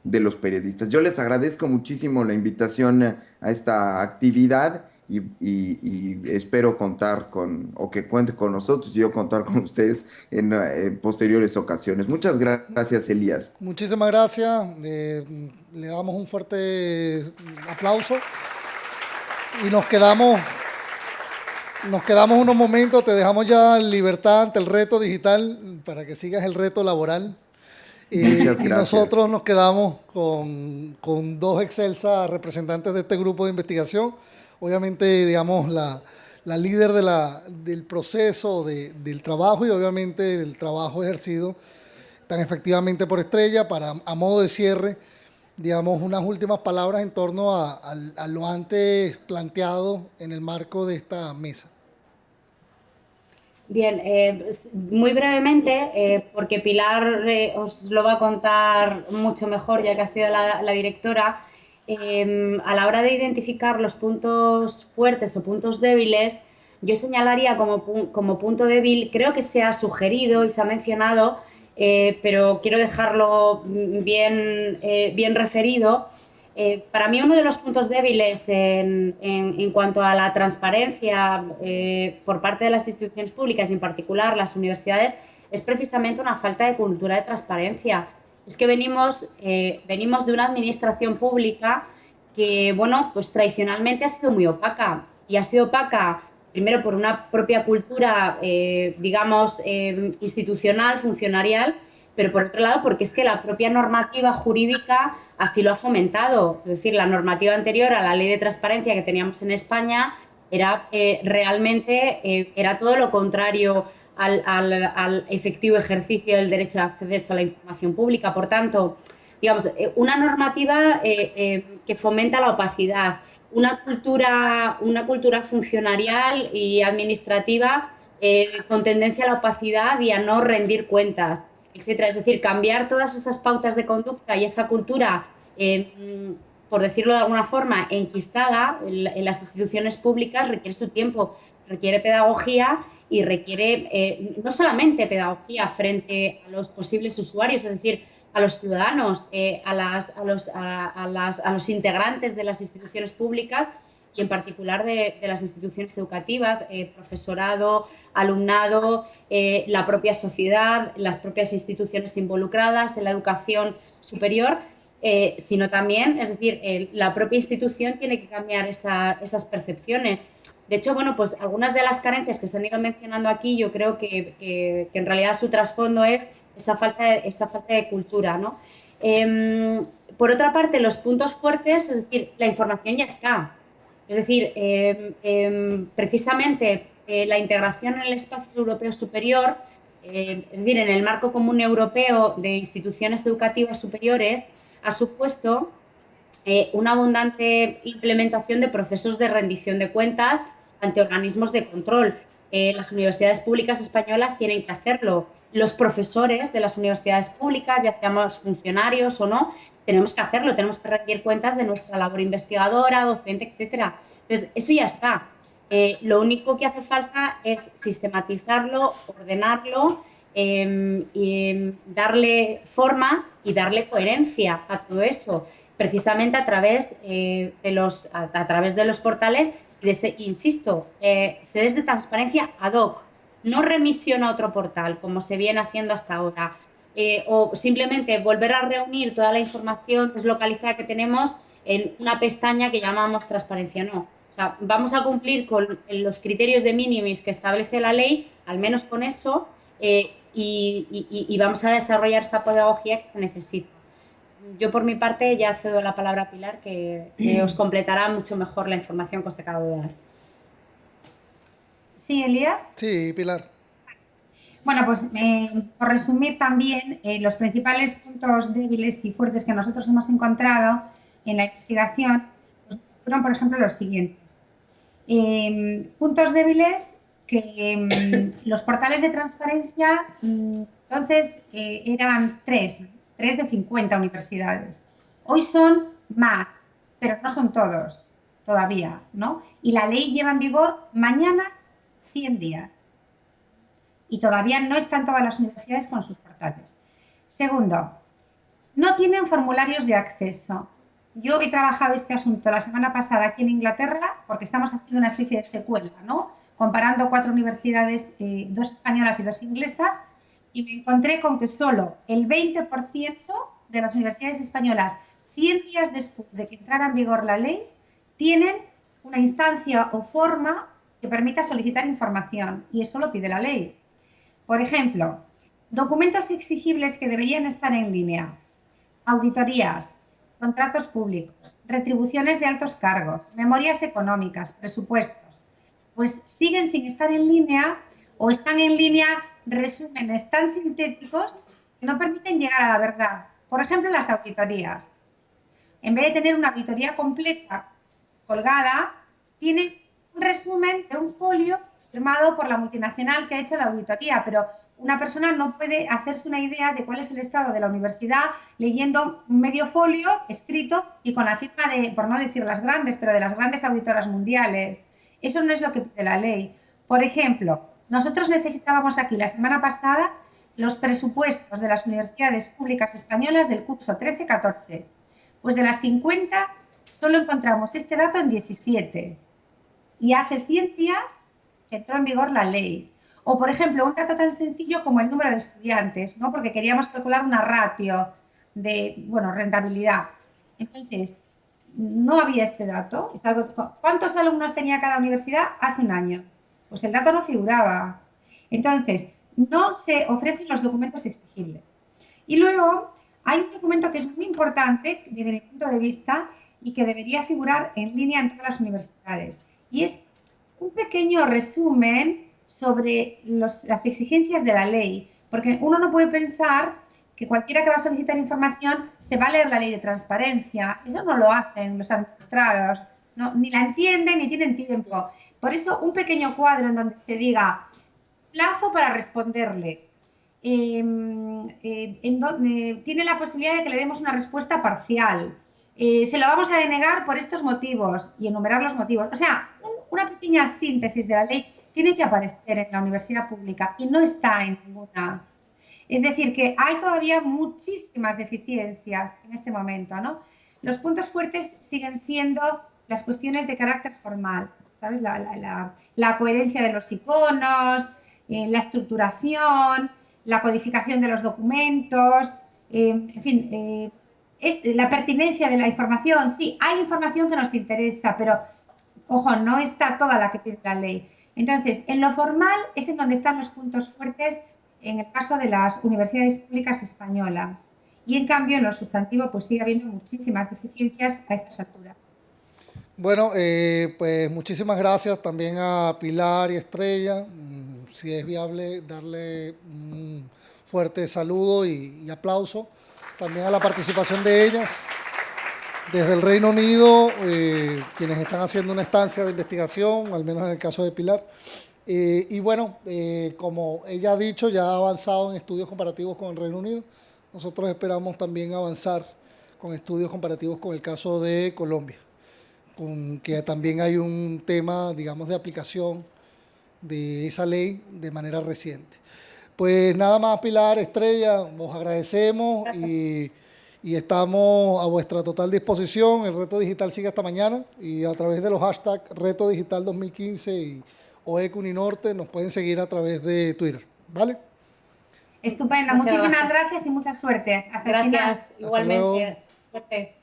de los periodistas. Yo les agradezco muchísimo la invitación a esta actividad y espero contar o que cuente con nosotros y yo contar con ustedes en posteriores ocasiones. Muchas gracias, Elías. Muchísimas gracias. Le damos un fuerte aplauso y nos quedamos unos momentos, te dejamos ya en libertad ante el reto digital para que sigas el reto laboral. Muchas gracias. Y nosotros nos quedamos con dos excelsas representantes de este grupo de investigación. Obviamente, digamos, la líder del proceso del trabajo y obviamente el trabajo ejercido tan efectivamente por Estrella. A modo de cierre, digamos, unas últimas palabras en torno a lo antes planteado en el marco de esta mesa. Bien, muy brevemente, porque Pilar os lo va a contar mucho mejor, ya que ha sido la directora, a la hora de identificar los puntos fuertes o puntos débiles, yo señalaría como punto débil, creo que se ha sugerido y se ha mencionado, pero quiero dejarlo bien referido. Para mí uno de los puntos débiles en cuanto a la transparencia por parte de las instituciones públicas y en particular las universidades es precisamente una falta de cultura de transparencia. Es que venimos de una administración pública que, bueno, pues tradicionalmente ha sido muy opaca y ha sido opaca primero por una propia cultura, digamos, institucional, funcionarial, pero por otro lado porque es que la propia normativa jurídica así lo ha fomentado. Es decir, la normativa anterior a la ley de transparencia que teníamos en España era realmente era todo lo contrario al efectivo ejercicio del derecho de acceso a la información pública. Por tanto, digamos, una normativa que fomenta la opacidad, una cultura funcionarial y administrativa con tendencia a la opacidad y a no rendir cuentas, etcétera. Es decir, cambiar todas esas pautas de conducta y esa cultura, por decirlo de alguna forma, enquistada en las instituciones públicas requiere su tiempo, requiere pedagogía y requiere no solamente pedagogía frente a los posibles usuarios, es decir, a los ciudadanos, a los integrantes de las instituciones públicas y en particular de las instituciones educativas, profesorado, alumnado, la propia sociedad, las propias instituciones involucradas en la educación superior, sino también, es decir, la propia institución tiene que cambiar esas percepciones. De hecho, bueno, pues algunas de las carencias que se han ido mencionando aquí, yo creo que en realidad su trasfondo es esa falta de cultura, ¿no? Por otra parte, los puntos fuertes, es decir, la información ya está. Es decir, precisamente la integración en el espacio europeo superior, es decir, en el marco común europeo de instituciones educativas superiores, ha supuesto una abundante implementación de procesos de rendición de cuentas ante organismos de control. Las universidades públicas españolas tienen que hacerlo. Los profesores de las universidades públicas, ya seamos funcionarios o no, tenemos que hacerlo, tenemos que rendir cuentas de nuestra labor investigadora, docente, etcétera. Entonces, eso ya está. Lo único que hace falta es sistematizarlo, ordenarlo, darle forma y darle coherencia a todo eso, precisamente a través, a través de los portales y insisto, sedes de transparencia ad hoc, no remisión a otro portal, como se viene haciendo hasta ahora, o simplemente volver a reunir toda la información deslocalizada que tenemos en una pestaña que llamamos transparencia. No. O sea, vamos a cumplir con los criterios de minimis que establece la ley, al menos con eso, y vamos a desarrollar esa pedagogía que se necesita. Yo, por mi parte, ya cedo la palabra a Pilar, que os completará mucho mejor la información que os acabo de dar. Sí, Elías. Sí, Pilar. Bueno, pues por resumir también, los principales puntos débiles y fuertes que nosotros hemos encontrado en la investigación pues, fueron, por ejemplo, los siguientes. Puntos débiles que los portales de transparencia, entonces eran 3 de 50 universidades. Hoy son más, pero no son todos todavía, ¿no? Y la ley lleva en vigor mañana 100 días. Y todavía no están todas las universidades con sus portales. Segundo, no tienen formularios de acceso. Yo he trabajado este asunto la semana pasada aquí en Inglaterra porque estamos haciendo una especie de secuela, ¿no? Comparando 4 universidades, 2 españolas y 2 inglesas, y me encontré con que solo el 20% de las universidades españolas, 100 días después de que entrara en vigor la ley, tienen una instancia o forma que permita solicitar información, y eso lo pide la ley. Por ejemplo, documentos exigibles que deberían estar en línea, auditorías, contratos públicos, retribuciones de altos cargos, memorias económicas, presupuestos, pues siguen sin estar en línea o están en línea resúmenes tan sintéticos que no permiten llegar a la verdad. Por ejemplo, las auditorías. En vez de tener una auditoría completa colgada, tienen un resumen de un folio firmado por la multinacional que ha hecho la auditoría, pero una persona no puede hacerse una idea de cuál es el estado de la universidad leyendo un medio folio escrito y con la firma de, por no decir las grandes, pero de las grandes auditoras mundiales. Eso no es lo que pide la ley. Por ejemplo, nosotros necesitábamos aquí la semana pasada los presupuestos de las universidades públicas españolas del curso 13-14. Pues de las 50 solo encontramos este dato en 17. Y hace 100 días que entró en vigor la ley. O, por ejemplo, un dato tan sencillo como el número de estudiantes, ¿no? Porque queríamos calcular una ratio de, bueno, rentabilidad. Entonces, no había este dato. Es algo, ¿cuántos alumnos tenía cada universidad hace un año? Pues el dato no figuraba. Entonces, no se ofrecen los documentos exigibles. Y luego, hay un documento que es muy importante desde mi punto de vista y que debería figurar en línea en todas las universidades. Y es un pequeño resumen sobre las exigencias de la ley, porque uno no puede pensar que cualquiera que va a solicitar información se va a leer la ley de transparencia. Eso no lo hacen los administrados, no, ni la entienden ni tienen tiempo. Por eso un pequeño cuadro en donde se diga plazo para responderle, tiene la posibilidad de que le demos una respuesta parcial, se lo vamos a denegar por estos motivos y enumerar los motivos. O sea, una pequeña síntesis de la ley tiene que aparecer en la universidad pública y no está en ninguna. Es decir, que hay todavía muchísimas deficiencias en este momento, ¿no? Los puntos fuertes siguen siendo las cuestiones de carácter formal, ¿sabes? La coherencia de los iconos, la estructuración, la codificación de los documentos, en fin, la pertinencia de la información. Sí, hay información que nos interesa, pero, ojo, no está toda la que pide la ley. Entonces, en lo formal es en donde están los puntos fuertes en el caso de las universidades públicas españolas. Y en cambio, en lo sustantivo, pues sigue habiendo muchísimas deficiencias a estas alturas. Bueno, pues muchísimas gracias también a Pilar y Estrella. Si es viable, darle un fuerte saludo y aplauso también a la participación de ellas. desde el Reino Unido, quienes están haciendo una estancia de investigación, al menos en el caso de Pilar. Y bueno, como ella ha dicho, ya ha avanzado en estudios comparativos con el Reino Unido. Nosotros esperamos también avanzar con estudios comparativos con el caso de Colombia, con que también hay un tema, digamos, de aplicación de esa ley de manera reciente. Pues nada más, Pilar, Estrella, os agradecemos y estamos a vuestra total disposición. El Reto Digital sigue hasta mañana y a través de los hashtags Reto Digital 2015 y OEC Uninorte nos pueden seguir a través de Twitter, ¿vale? Estupendo, Muchas muchísimas gracias y mucha suerte. Hasta el final. Gracias, Hasta luego. igualmente. Suerte.